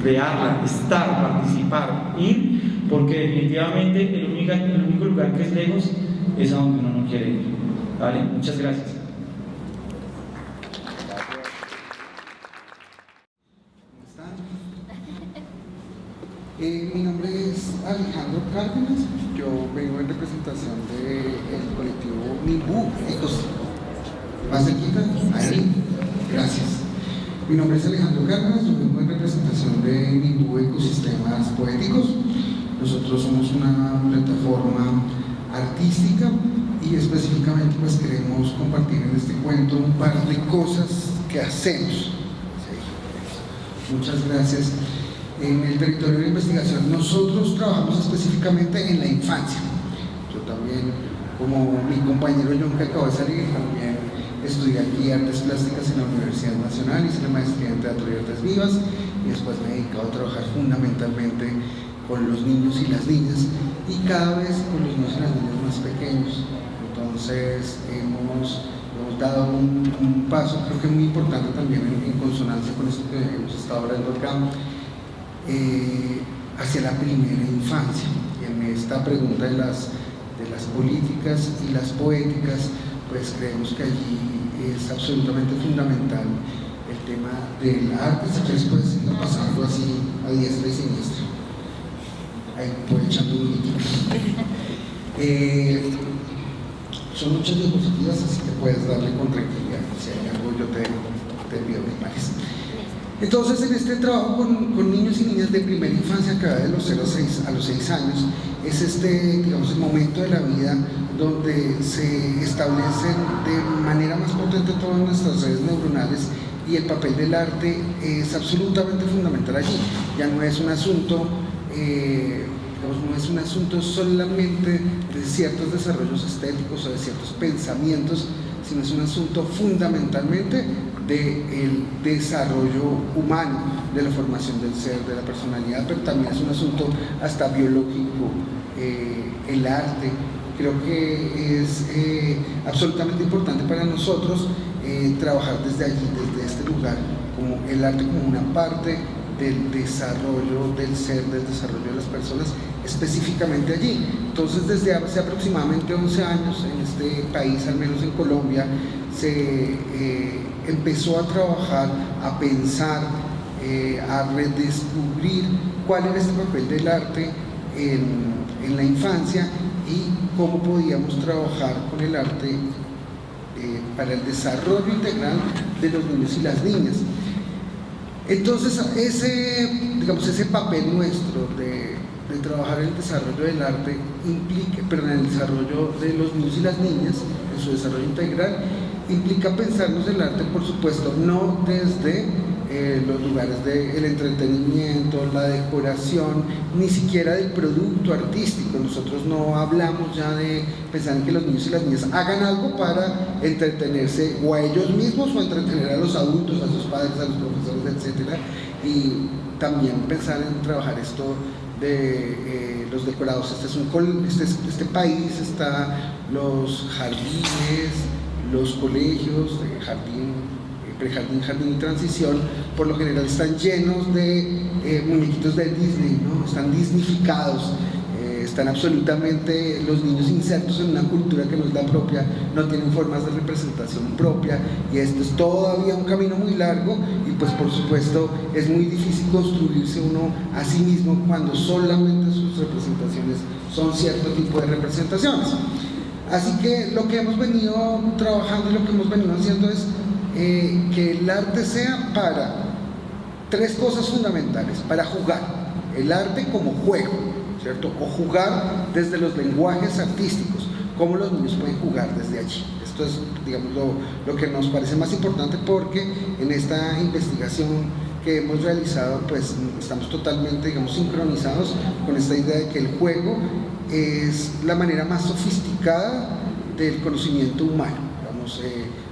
crearla, estar, participar, ir, porque definitivamente el único lugar que es lejos es a donde uno no quiere ir. ¿Vale? Muchas gracias. Mi nombre es Alejandro Cárdenas, yo vengo en representación del colectivo Nimbú Ecosistema. ¿Más cerquita? Ahí, gracias. Mi nombre es Alejandro Cárdenas, yo vengo en representación de Nimbú Ecosistemas Poéticos. Nosotros somos una plataforma artística y específicamente pues queremos compartir en este cuento un par de cosas que hacemos. Sí. Muchas gracias. En el territorio de investigación nosotros trabajamos específicamente en la infancia. Yo también, como mi compañero John que acaba de salir, también estudié aquí artes plásticas en la Universidad Nacional, hice la maestría en teatro y artes vivas, y después me he dedicado a trabajar fundamentalmente con los niños y las niñas, y cada vez con los niños y las niñas más pequeños. Entonces hemos dado un paso, creo que muy importante también en consonancia con esto que hemos estado hablando acá, hacia la primera infancia. Y en esta pregunta de las políticas y las poéticas, pues creemos que allí es absolutamente fundamental el tema del arte, si quieres puedes irlo pasando así a diestra y siniestra. Ahí voy echando un litro. Son muchas diapositivas, así que puedes darle con tranquilidad. Si hay algo yo te pido que pares. Entonces, en este trabajo con niños y niñas de primera infancia, que va de los 0 a los 6 años, es digamos, el momento de la vida donde se establecen de manera más potente todas nuestras redes neuronales, y el papel del arte es absolutamente fundamental allí. Ya no es un asunto, no es un asunto solamente de ciertos desarrollos estéticos o de ciertos pensamientos, sino es un asunto fundamentalmente del desarrollo humano, de la formación del ser, de la personalidad, pero también es un asunto hasta biológico. El arte creo que es absolutamente importante para nosotros trabajar desde allí, desde este lugar, como el arte como una parte del desarrollo del ser, del desarrollo de las personas, específicamente allí. Entonces, desde hace aproximadamente 11 años en este país, al menos en Colombia, se empezó a trabajar, a pensar, a redescubrir cuál era este papel del arte en la infancia y cómo podíamos trabajar con el arte para el desarrollo integral de los niños y las niñas. Entonces, ese papel nuestro de trabajar en el desarrollo del arte en el desarrollo de los niños y las niñas, en su desarrollo integral, implica pensarnos el arte, por supuesto, no desde los lugares del entretenimiento, la decoración, ni siquiera del producto artístico. Nosotros no hablamos ya de pensar en que los niños y las niñas hagan algo para entretenerse o a ellos mismos o entretener a los adultos, a sus padres, a los profesores, etc. Y también pensar en trabajar esto de los decorados. Este país está los jardines, los colegios, jardín prejardín, jardín y transición, por lo general están llenos de muñequitos de Disney, ¿no? Están disneyficados, están absolutamente los niños insertos en una cultura que no es la propia, no tienen formas de representación propia, y esto es todavía un camino muy largo, y pues por supuesto es muy difícil construirse uno a sí mismo cuando solamente sus representaciones son cierto tipo de representaciones. Así que lo que hemos venido trabajando y lo que hemos venido haciendo es que el arte sea para tres cosas fundamentales: para jugar, el arte como juego, ¿cierto? O jugar desde los lenguajes artísticos, cómo los niños pueden jugar desde allí. Esto es, digamos, lo que nos parece más importante, porque en esta investigación que hemos realizado, pues estamos totalmente, digamos, sincronizados con esta idea de que el juego es la manera más sofisticada del conocimiento humano, digamos,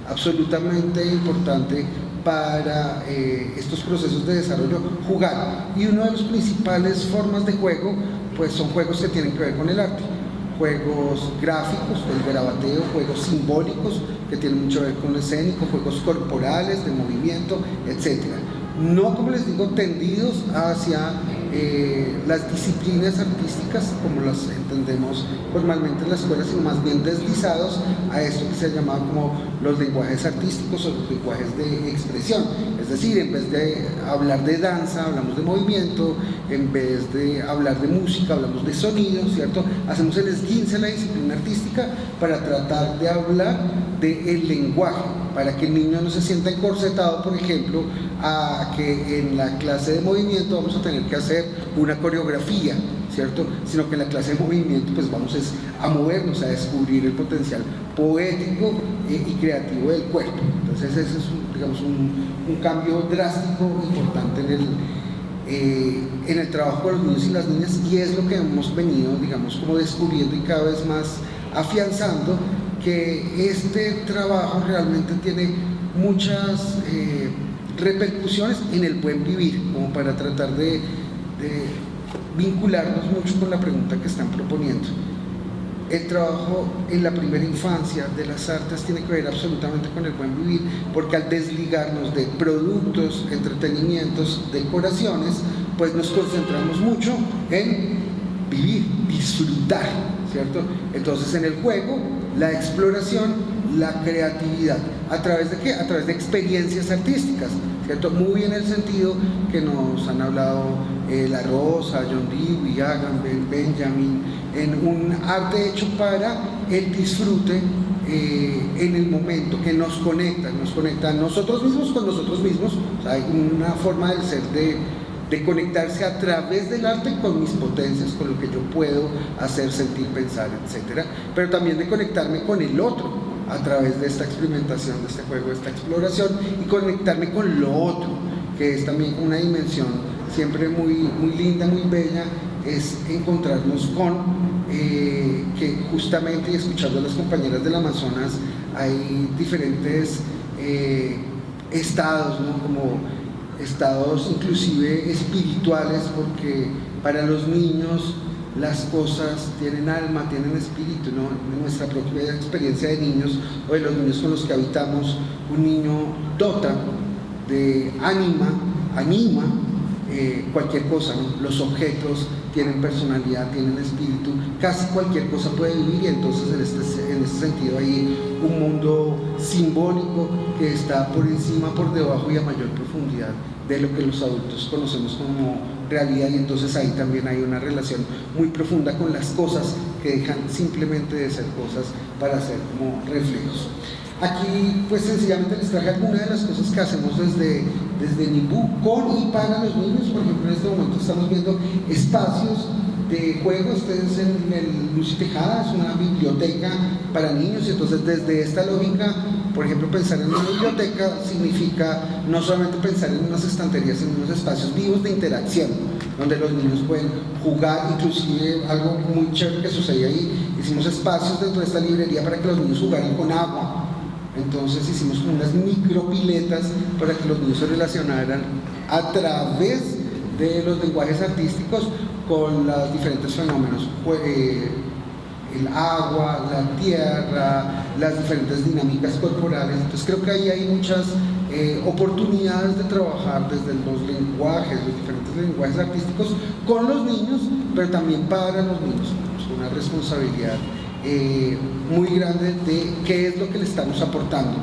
absolutamente importante para estos procesos de desarrollo, jugar. Y una de las principales formas de juego, pues son juegos que tienen que ver con el arte, juegos gráficos, el grabateo, juegos simbólicos que tienen mucho que ver con lo escénico, juegos corporales, de movimiento, etcétera. No, como les digo, tendidos hacia las disciplinas artísticas como las entendemos formalmente en la escuela, sino más bien deslizados a esto que se ha llamado como los lenguajes artísticos o los lenguajes de expresión. Es decir, en vez de hablar de danza, hablamos de movimiento; en vez de hablar de música, hablamos de sonido, ¿cierto? Hacemos el esguince a la disciplina artística para tratar de hablar del lenguaje, para que el niño no se sienta encorsetado, por ejemplo, a que en la clase de movimiento vamos a tener que hacer una coreografía, ¿cierto? Sino que en la clase de movimiento pues vamos a movernos, a descubrir el potencial poético y creativo del cuerpo. Entonces ese es, digamos, un cambio drástico importante en el trabajo con los niños y las niñas, y es lo que hemos venido, digamos, como descubriendo y cada vez más afianzando, que este trabajo realmente tiene muchas repercusiones en el buen vivir, como para tratar de vincularnos mucho con la pregunta que están proponiendo. El trabajo en la primera infancia de las artes tiene que ver absolutamente con el buen vivir, porque al desligarnos de productos, entretenimientos, decoraciones, pues nos concentramos mucho en vivir, disfrutar, ¿cierto? Entonces, en el juego, la exploración, la creatividad, ¿a través de qué? A través de experiencias artísticas, ¿cierto? Muy en el sentido que nos han hablado La Rosa, John Dewey, Agamben, Benjamin, en un arte hecho para el disfrute en el momento, que nos conecta a nosotros mismos con nosotros mismos. O sea, hay una forma del ser de conectarse a través del arte con mis potencias, con lo que yo puedo hacer, sentir, pensar, etc. Pero también de conectarme con el otro a través de esta experimentación, de este juego, de esta exploración, y conectarme con lo otro, que es también una dimensión siempre muy, muy linda, muy bella, es encontrarnos con que justamente, y escuchando a las compañeras del Amazonas, hay diferentes estados, ¿no? Como estados inclusive espirituales, porque para los niños las cosas tienen alma, tienen espíritu, ¿no? En nuestra propia experiencia de niños, o de los niños con los que habitamos, un niño dota de anima cualquier cosa, ¿no? Los objetos tienen personalidad, tienen espíritu, casi cualquier cosa puede vivir, y entonces en este sentido hay un mundo simbólico que está por encima, por debajo y a mayor profundidad de lo que los adultos conocemos como realidad, y entonces ahí también hay una relación muy profunda con las cosas que dejan simplemente de ser cosas para ser como reflejos. Aquí pues sencillamente les traje algunas de las cosas que hacemos desde NIBU con y para los niños. Por ejemplo, en este momento estamos viendo espacios de juego. Este es el Lucy Tejada, es una biblioteca para niños, y entonces desde esta lógica, por ejemplo, pensar en una biblioteca significa no solamente pensar en unas estanterías, sino en unos espacios vivos de interacción, donde los niños pueden jugar. Inclusive algo muy chévere que sucede ahí, hicimos espacios dentro de esta librería para que los niños jugaran con agua. Entonces hicimos como unas micropiletas para que los niños se relacionaran a través de los lenguajes artísticos con los diferentes fenómenos, el agua, la tierra, las diferentes dinámicas corporales. Entonces creo que ahí hay muchas oportunidades de trabajar desde los lenguajes, los diferentes lenguajes artísticos con los niños, pero también para los niños. Es una responsabilidad muy grande de qué es lo que le estamos aportando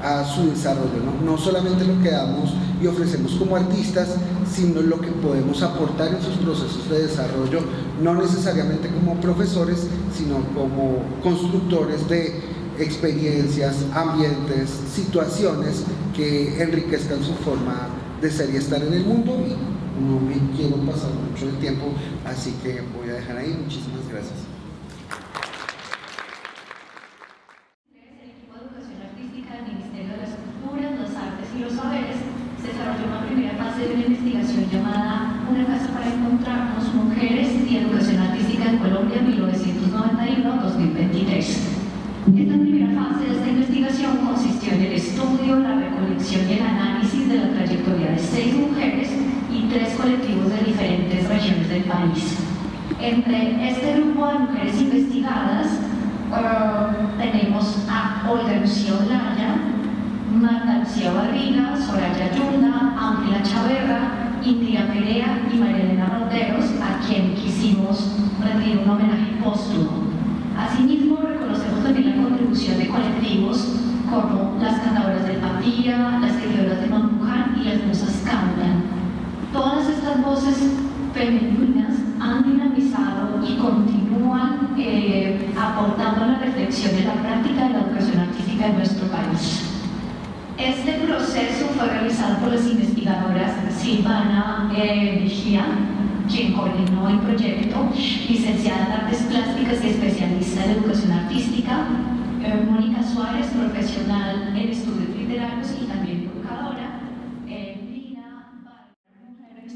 a su desarrollo, ¿no? No solamente lo que damos y ofrecemos como artistas, sino lo que podemos aportar en sus procesos de desarrollo, no necesariamente como profesores, sino como constructores de experiencias, ambientes, situaciones que enriquezcan su forma de ser y estar en el mundo. Y no me quiero pasar mucho el tiempo, así que voy a dejar ahí. Muchísimas gracias. Los saberes, se desarrolló una primera fase de una investigación llamada Una casa para encontrarnos, mujeres y educación artística en Colombia 1991-2023. Esta primera fase de esta investigación consistió en el estudio, la recolección y el análisis de la trayectoria de 6 mujeres y 3 colectivos de diferentes regiones del país. Entre este grupo de mujeres investigadas tenemos a Olga Lucía Olaya, Marta Lucía Barriga, Soraya Yunda, Ángela Chaverra, Indira Perea y María Elena Ronderos, a quien quisimos rendir un homenaje póstumo. Asimismo, reconocemos también la contribución de colectivos como las cantadoras del Papira, las escritoras de Mampuján y las musas Cambian. Todas estas voces femeninas han dinamizado y continúan aportando a la reflexión de la práctica de la educación artística en nuestro país. Este proceso fue realizado por las investigadoras Silvana Mejía, quien coordinó el proyecto, licenciada en Artes Plásticas y especialista en Educación Artística, Mónica Suárez, profesional en estudios literarios y también educadora, Lina Mujeres,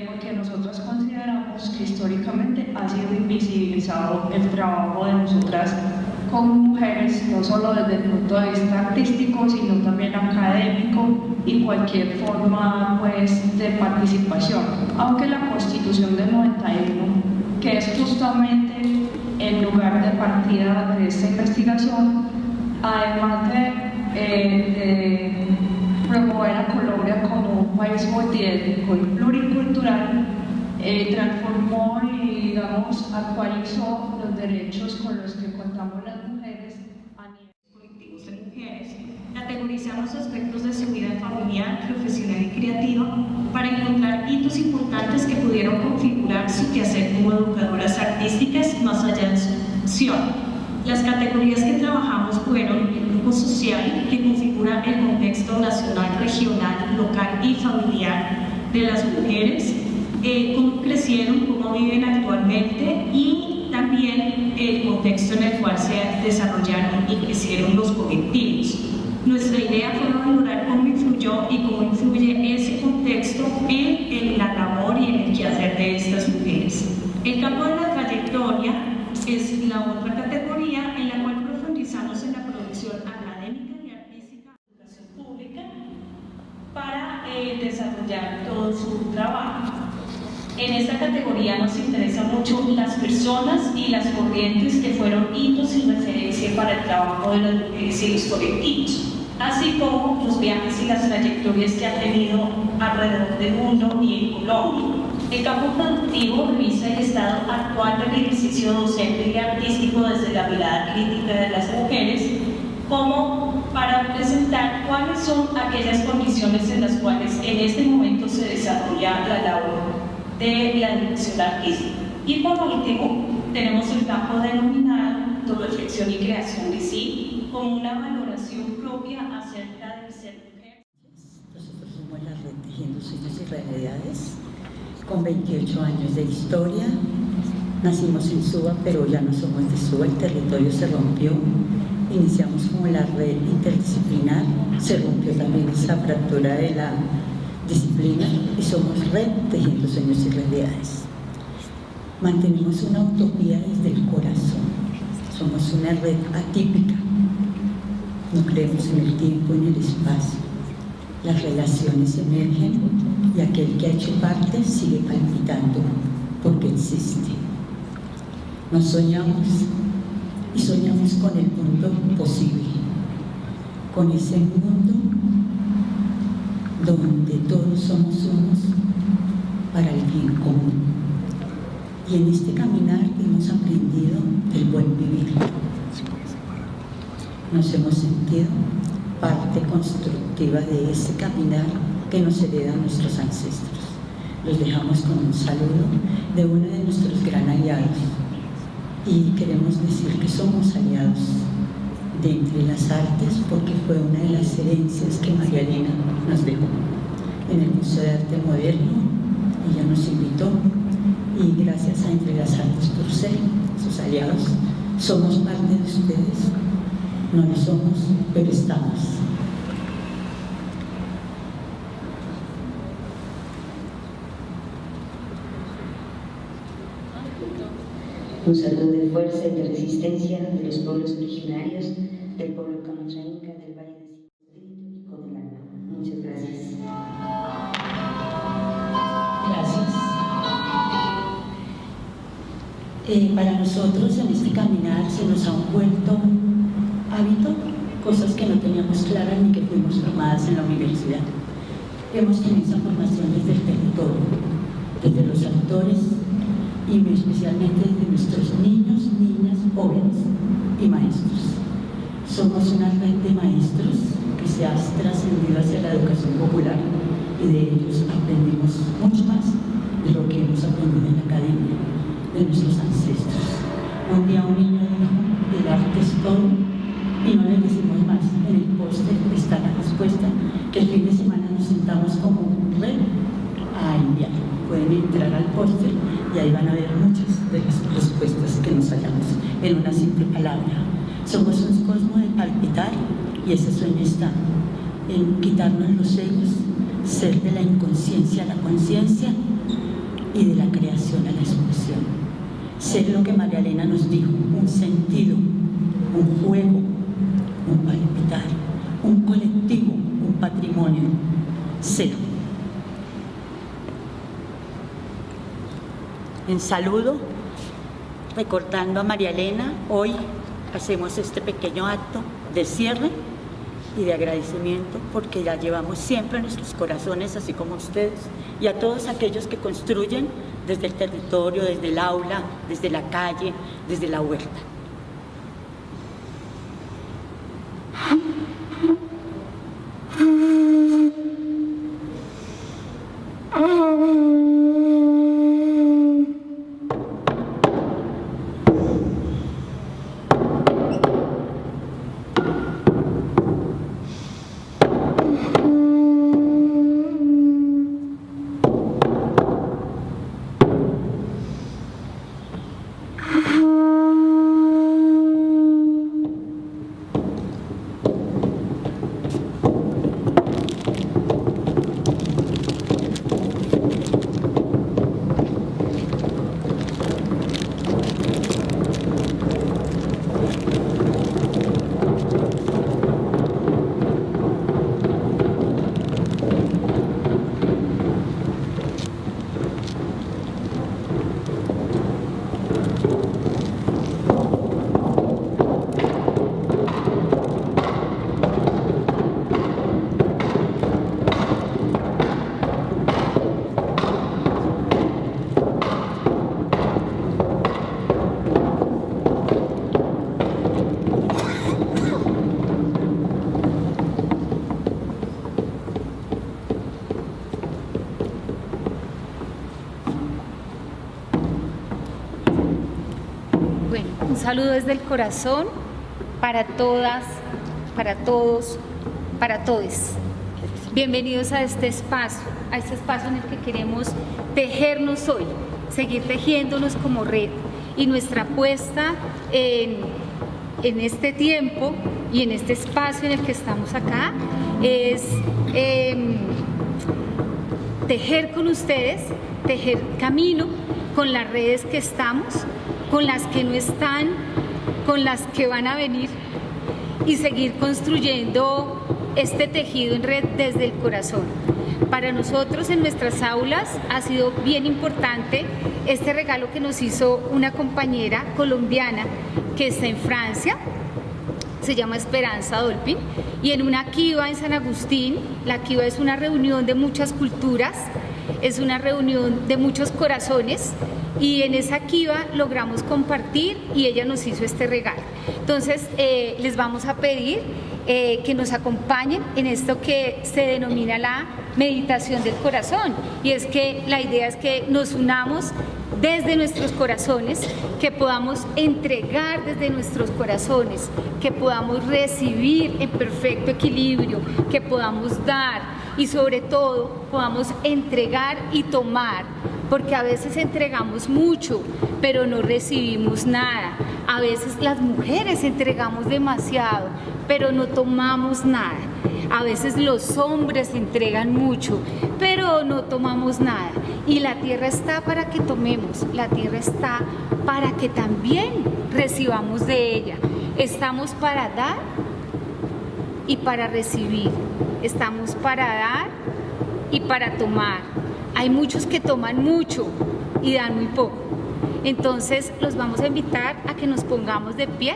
porque nosotros consideramos que históricamente ha sido invisibilizado el trabajo de nosotras como mujeres, no solo desde el punto de vista artístico, sino también académico y cualquier forma pues, de participación. Aunque la Constitución del 91, que es justamente el lugar de partida de esta investigación, además de promover a Colombia como un país multiétnico y pluricultural, transformó y, digamos, actualizó los derechos con los que contamos las mujeres a nivel colectivos de mujeres. Categorizamos aspectos de su vida familiar, profesional y creativa para encontrar hitos importantes que pudieron configurar su quehacer como educadoras artísticas más allá de su función. Las categorías que trabajamos fueron el grupo social, que configura el contexto nacional, regional, local y familiar de las mujeres, cómo crecieron, cómo viven actualmente y también el contexto en el cual se desarrollaron y crecieron los colectivos. Nuestra idea fue valorar cómo influyó y cómo influye ese contexto en la labor y en el quehacer de estas mujeres. El campo de la trayectoria es la otra categoría en la cual profundizamos en la producción académica y artística de la educación pública para desarrollar todo su trabajo. En esta categoría nos interesa mucho las personas y las corrientes que fueron hitos y referencia para el trabajo de las mujeres y los colectivos, así como los viajes y las trayectorias que han tenido alrededor del mundo y en Colombia. El campo productivo revisa el estado actual del ejercicio docente y artístico desde la mirada crítica de las mujeres, como para presentar cuáles son aquellas condiciones en las cuales en este momento se desarrolla la labor de la dirección artística. Y por último, tenemos el campo denominado autorreflexión y creación de sí, como una valoración propia acerca de ser mujer. Nosotros somos la Red Tejiendo Sueños y Realidades, con 28 años de historia. Nacimos en Suba, pero ya no somos de Suba, el territorio se rompió. Iniciamos como la red interdisciplinar, se rompió también esa fractura de la disciplina y somos Red Tejiendo Sueños y Realidades. Mantenemos una utopía desde el corazón. Somos una red atípica. No creemos en el tiempo ni en el espacio. Las relaciones emergen y aquel que ha hecho parte sigue palpitando porque existe. Nos soñamos y soñamos con el mundo posible, con ese mundo donde todos somos unos para el bien común. Y en este caminar hemos aprendido el buen vivir. Nos hemos sentido parte constructiva de ese caminar que nos heredan nuestros ancestros. Los dejamos con un saludo de uno de nuestros gran aliados y queremos decir que somos aliados de entre las artes porque fue una de las herencias que María Elena nos dejó en el Museo de Arte Moderno. Ella nos invitó y gracias a Entre las Artes por ser sus aliados somos parte de ustedes. No lo somos, pero estamos. Un saludo de fuerza y de resistencia de los pueblos originarios, del pueblo Camanchainca, del Valle de Espíritu y con el alma. Muchas gracias. Gracias. Para nosotros en este caminar se nos han vuelto hábito, cosas que no teníamos claras ni que fuimos formadas en la universidad. Hemos tenido esa formación desde el territorio, desde los actores y especialmente desde nuestros niños, niñas, jóvenes y maestros. Somos una red de maestros que se ha trascendido hacia la educación popular y de ellos aprendimos mucho más de lo que hemos aprendido en la academia, de nuestros ancestros. Un día un niño dijo, el arte es todo, y no les decimos más. En el póster está la respuesta, que el fin de semana nos sentamos como un red a enviar. Pueden entrar al póster y ahí van a ver muchas de las respuestas que nos hallamos en una simple palabra. Somos un cosmos de palpitar y ese sueño está en quitarnos los egos, ser de la inconsciencia a la conciencia y de la creación a la expresión. Ser lo que María Elena nos dijo, un sentido, un juego, un palpitar, un colectivo, un patrimonio, ser. En saludo, recordando a María Elena, hoy hacemos este pequeño acto de cierre y de agradecimiento porque la llevamos siempre en nuestros corazones, así como ustedes, y a todos aquellos que construyen desde el territorio, desde el aula, desde la calle, desde la huerta. Un saludo desde el corazón para todas, para todos, para todes. Bienvenidos a este espacio en el que queremos tejernos hoy, seguir tejiéndonos como red. Y nuestra apuesta en este tiempo y en este espacio en el que estamos acá es tejer con ustedes, tejer camino con las redes que estamos, con las que no están, con las que van a venir y seguir construyendo este tejido en red desde el corazón. Para nosotros en nuestras aulas ha sido bien importante este regalo que nos hizo una compañera colombiana que está en Francia, se llama Esperanza Dolphin, y en una kiva en San Agustín. La kiva es una reunión de muchas culturas, es una reunión de muchos corazones, y en esa kiva logramos compartir y ella nos hizo este regalo. Entonces les vamos a pedir que nos acompañen en esto que se denomina la meditación del corazón, y es que la idea es que nos unamos desde nuestros corazones, que podamos entregar desde nuestros corazones, que podamos recibir en perfecto equilibrio, que podamos dar y sobre todo podamos entregar y tomar, porque a veces entregamos mucho, pero no recibimos nada. A veces las mujeres entregamos demasiado, pero no tomamos nada. A veces los hombres entregan mucho, pero no tomamos nada. Y la tierra está para que tomemos, la tierra está para que también recibamos de ella. Estamos para dar y para recibir. Estamos para dar y para tomar. Hay muchos que toman mucho y dan muy poco. Entonces los vamos a invitar a que nos pongamos de pie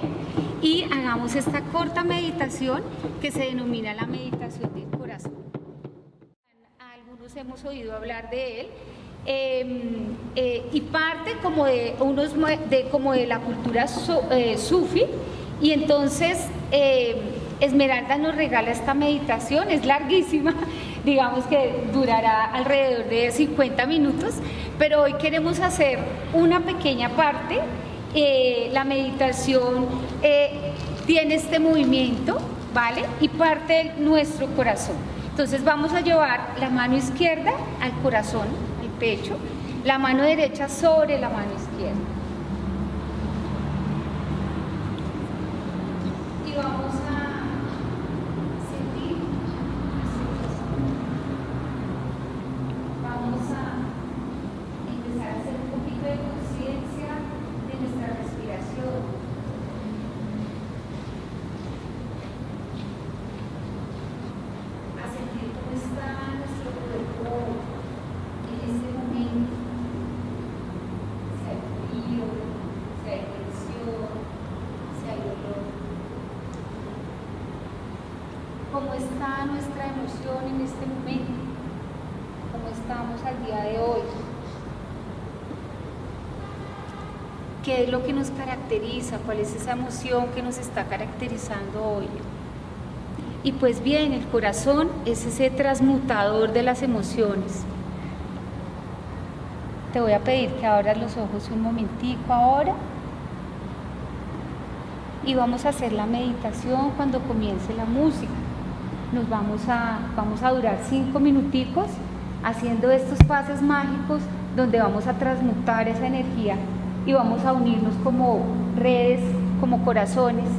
y hagamos esta corta meditación que se denomina la meditación del corazón. Algunos hemos oído hablar de él y parte como de la cultura sufi, y entonces Esmeralda nos regala esta meditación. Es larguísima, digamos que durará alrededor de 50 minutos, pero hoy queremos hacer una pequeña parte. La meditación tiene este movimiento, ¿vale? Y parte de nuestro corazón. Entonces vamos a llevar la mano izquierda al corazón, al pecho, la mano derecha sobre la mano izquierda. Y vamos a sentir, vamos a empezar a hacer un poquito de conciencia de nuestra respiración. A sentir cómo está nuestro cuerpo en este momento. Si hay frío, si hay tensión, si hay dolor. ¿Cómo está nuestra emoción en este momento? ¿Cómo estamos al día de hoy? ¿Qué es lo que nos caracteriza? ¿Cuál es esa emoción que nos está caracterizando hoy? Y pues bien, el corazón es ese transmutador de las emociones. Te voy a pedir que abras los ojos un momentico ahora y vamos a hacer la meditación cuando comience la música. Vamos a durar 5 minuticos haciendo estos pases mágicos donde vamos a transmutar esa energía y vamos a unirnos como redes, como corazones,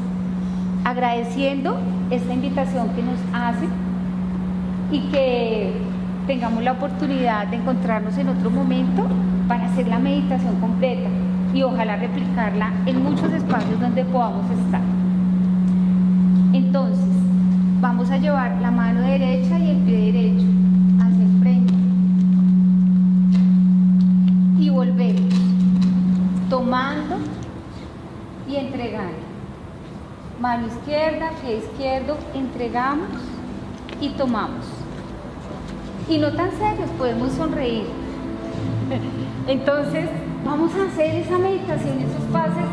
agradeciendo esta invitación que nos hace y que tengamos la oportunidad de encontrarnos en otro momento para hacer la meditación completa y ojalá replicarla en muchos espacios donde podamos estar. Entonces, vamos a llevar la mano derecha y el pie derecho hacia el frente y volvemos, tomando y entregando. Mano izquierda, pie izquierdo, entregamos y tomamos. Y no tan serios, podemos sonreír. Entonces, vamos a hacer esa meditación, esos pases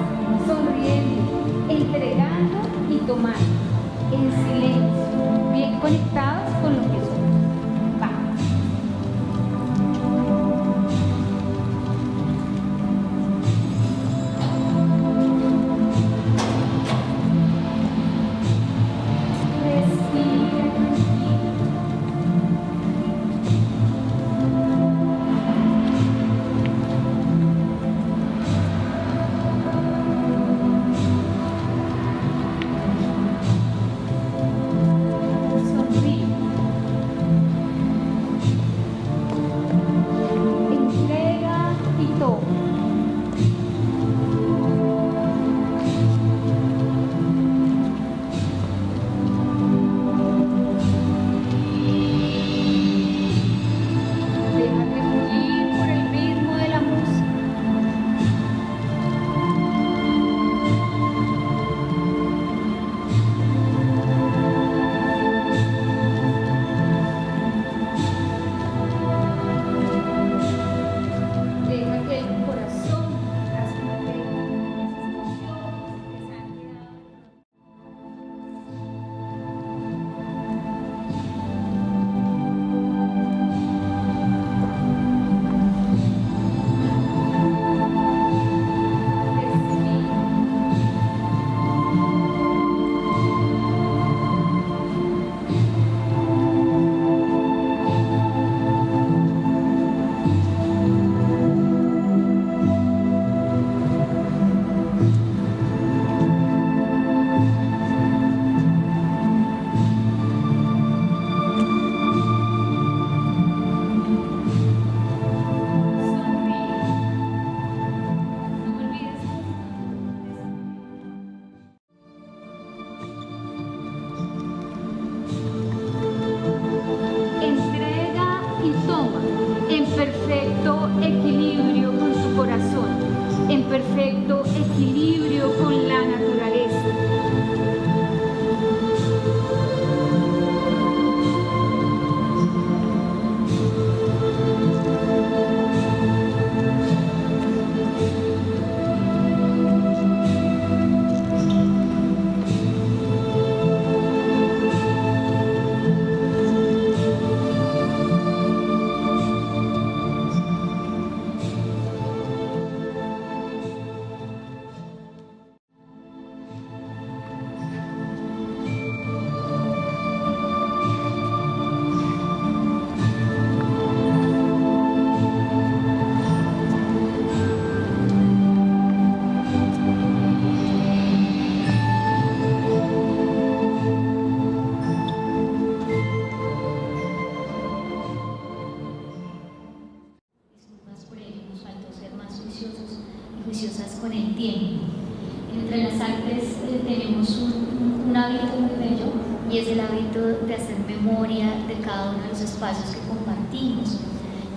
sonriendo, entregando y tomando, en silencio, bien conectados con lo que somos. Vamos. Sonríe. en perfecto equilibrio con su corazón, en perfecto equilibrio con la naturaleza. Con el tiempo. Entre las artes tenemos un hábito muy bello y es el hábito de hacer memoria de cada uno de los espacios que compartimos.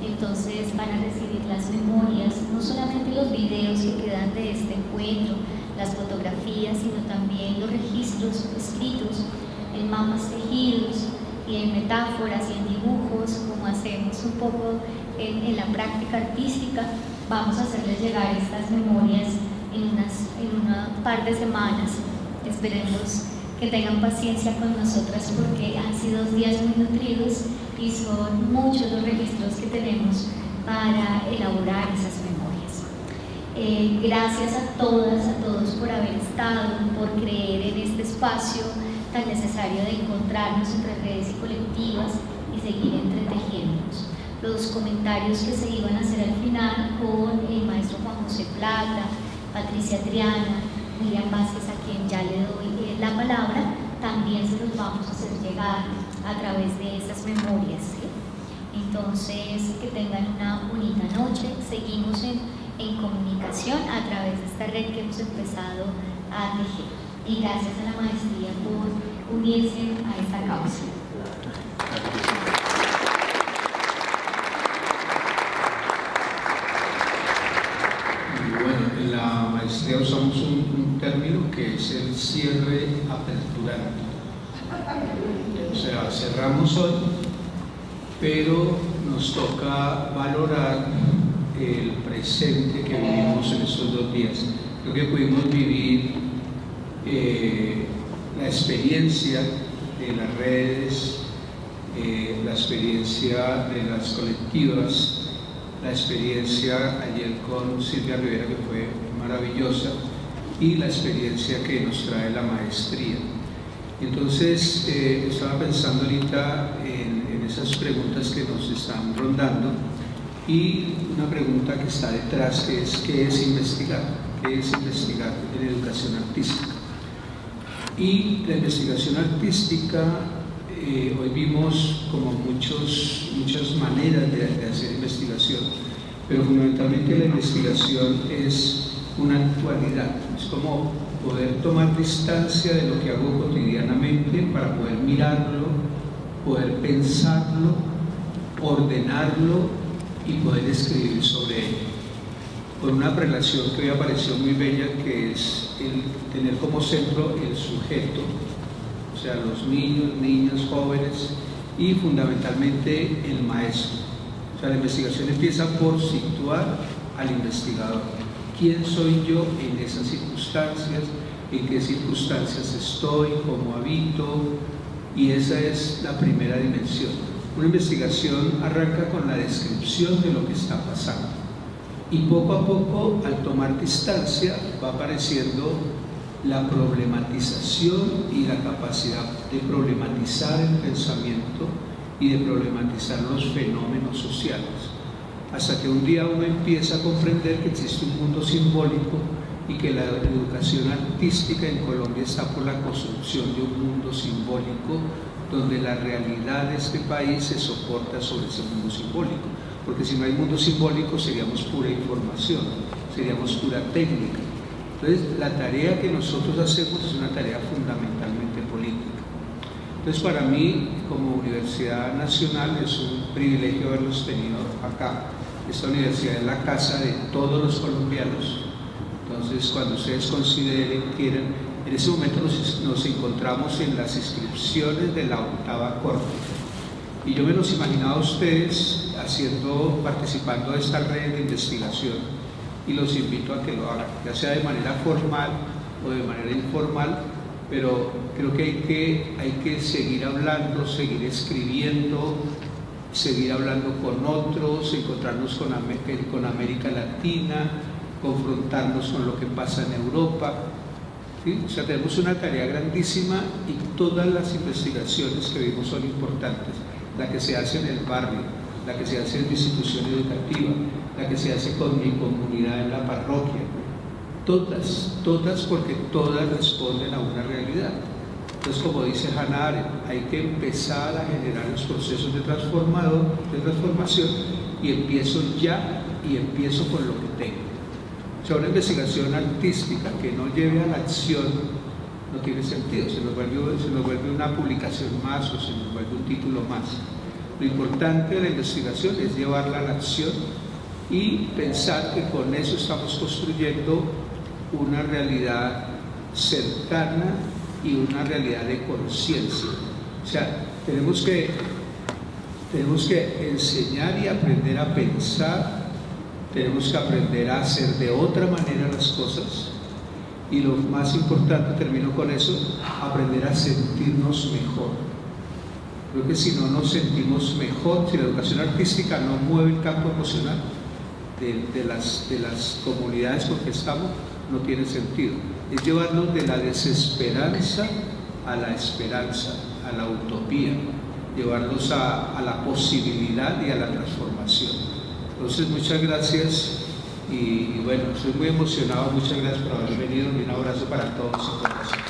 Entonces van a recibir las memorias, no solamente los videos que quedan de este encuentro, las fotografías, sino también los registros escritos en mapas tejidos y en metáforas y en dibujos, como hacemos un poco en la práctica artística. Vamos a hacerles llegar estas memorias en una par de semanas. Esperemos que tengan paciencia con nosotras porque han sido días muy nutridos y son muchos los registros que tenemos para elaborar esas memorias. Gracias a todas, a todos por haber estado, por creer en este espacio tan necesario de encontrarnos entre redes y colectivas y seguir entretejiéndonos. Los comentarios que se iban a hacer al final con el maestro Juan José Plata, Patricia Triana, Miriam Vázquez, a quien ya le doy la palabra, también se los vamos a hacer llegar a través de esas memorias, ¿sí? Entonces, que tengan una bonita noche. Seguimos en comunicación a través de esta red que hemos empezado a tejer. Y gracias a la maestría por unirse a esta causa. En la maestría usamos un término que es el cierre aperturante. O sea, cerramos hoy, pero nos toca valorar el presente que vivimos en estos 2 días. Creo que pudimos vivir la experiencia de las redes, la experiencia de las colectivas, la experiencia ayer con Silvia Rivera, que fue maravillosa, y la experiencia que nos trae la maestría. Entonces, estaba pensando ahorita en esas preguntas que nos están rondando, y una pregunta que está detrás, que es ¿qué es investigar? ¿Qué es investigar en educación artística? Y la investigación artística, hoy vimos como muchas maneras de hacer investigación, pero fundamentalmente la investigación es una actualidad, es como poder tomar distancia de lo que hago cotidianamente para poder mirarlo, poder pensarlo, ordenarlo y poder escribir sobre ello, con una relación que hoy apareció muy bella, que es el tener como centro el sujeto, o sea, los niños, niñas, jóvenes y fundamentalmente el maestro. O sea, la investigación empieza por situar al investigador. ¿Quién soy yo en esas circunstancias? ¿En qué circunstancias estoy? ¿Cómo habito? Y esa es la primera dimensión. Una investigación arranca con la descripción de lo que está pasando. Y poco a poco, al tomar distancia, va apareciendo la problematización y la capacidad de problematizar el pensamiento y de problematizar los fenómenos sociales. Hasta que un día uno empieza a comprender que existe un mundo simbólico y que la educación artística en Colombia está por la construcción de un mundo simbólico donde la realidad de este país se soporta sobre ese mundo simbólico. Porque si no hay mundo simbólico seríamos pura información, seríamos pura técnica. Entonces, la tarea que nosotros hacemos es una tarea fundamentalmente política. Entonces, para mí, como Universidad Nacional, es un privilegio haberlos tenido acá. Esta universidad es la casa de todos los colombianos. Entonces, cuando ustedes consideren, quieran, en ese momento nos encontramos en las inscripciones de la 8ª Corte. Y yo me los imaginaba a ustedes participando de esta red de investigación, y los invito a que lo hagan, ya sea de manera formal o de manera informal, pero creo que hay que seguir hablando, seguir escribiendo, seguir hablando con otros, encontrarnos con América Latina, confrontarnos con lo que pasa en Europa. ¿Sí? O sea, tenemos una tarea grandísima y todas las investigaciones que vimos son importantes. La que se hace en el barrio, la que se hace en mi institución educativa, la que se hace con mi comunidad en la parroquia. Todas porque todas responden a una realidad. Entonces, como dice Hannah Arendt, hay que empezar a generar los procesos de transformación, y empiezo ya y empiezo con lo que tengo. O sea, una investigación artística que no lleve a la acción no tiene sentido, se nos vuelve una publicación más o se nos vuelve un título más. Lo importante de la investigación es llevarla a la acción y pensar que con eso estamos construyendo una realidad cercana y una realidad de conciencia. O sea, tenemos que enseñar y aprender a pensar, tenemos que aprender a hacer de otra manera las cosas, y lo más importante, termino con eso, aprender a sentirnos mejor. Creo que si no nos sentimos mejor, si la educación artística no mueve el campo emocional de las comunidades con que estamos, no tiene sentido. Es llevarnos de la desesperanza a la esperanza, a la utopía, llevarnos a la posibilidad y a la transformación. Entonces, muchas gracias y bueno, estoy muy emocionado, muchas gracias por haber venido y un abrazo para todos y todas.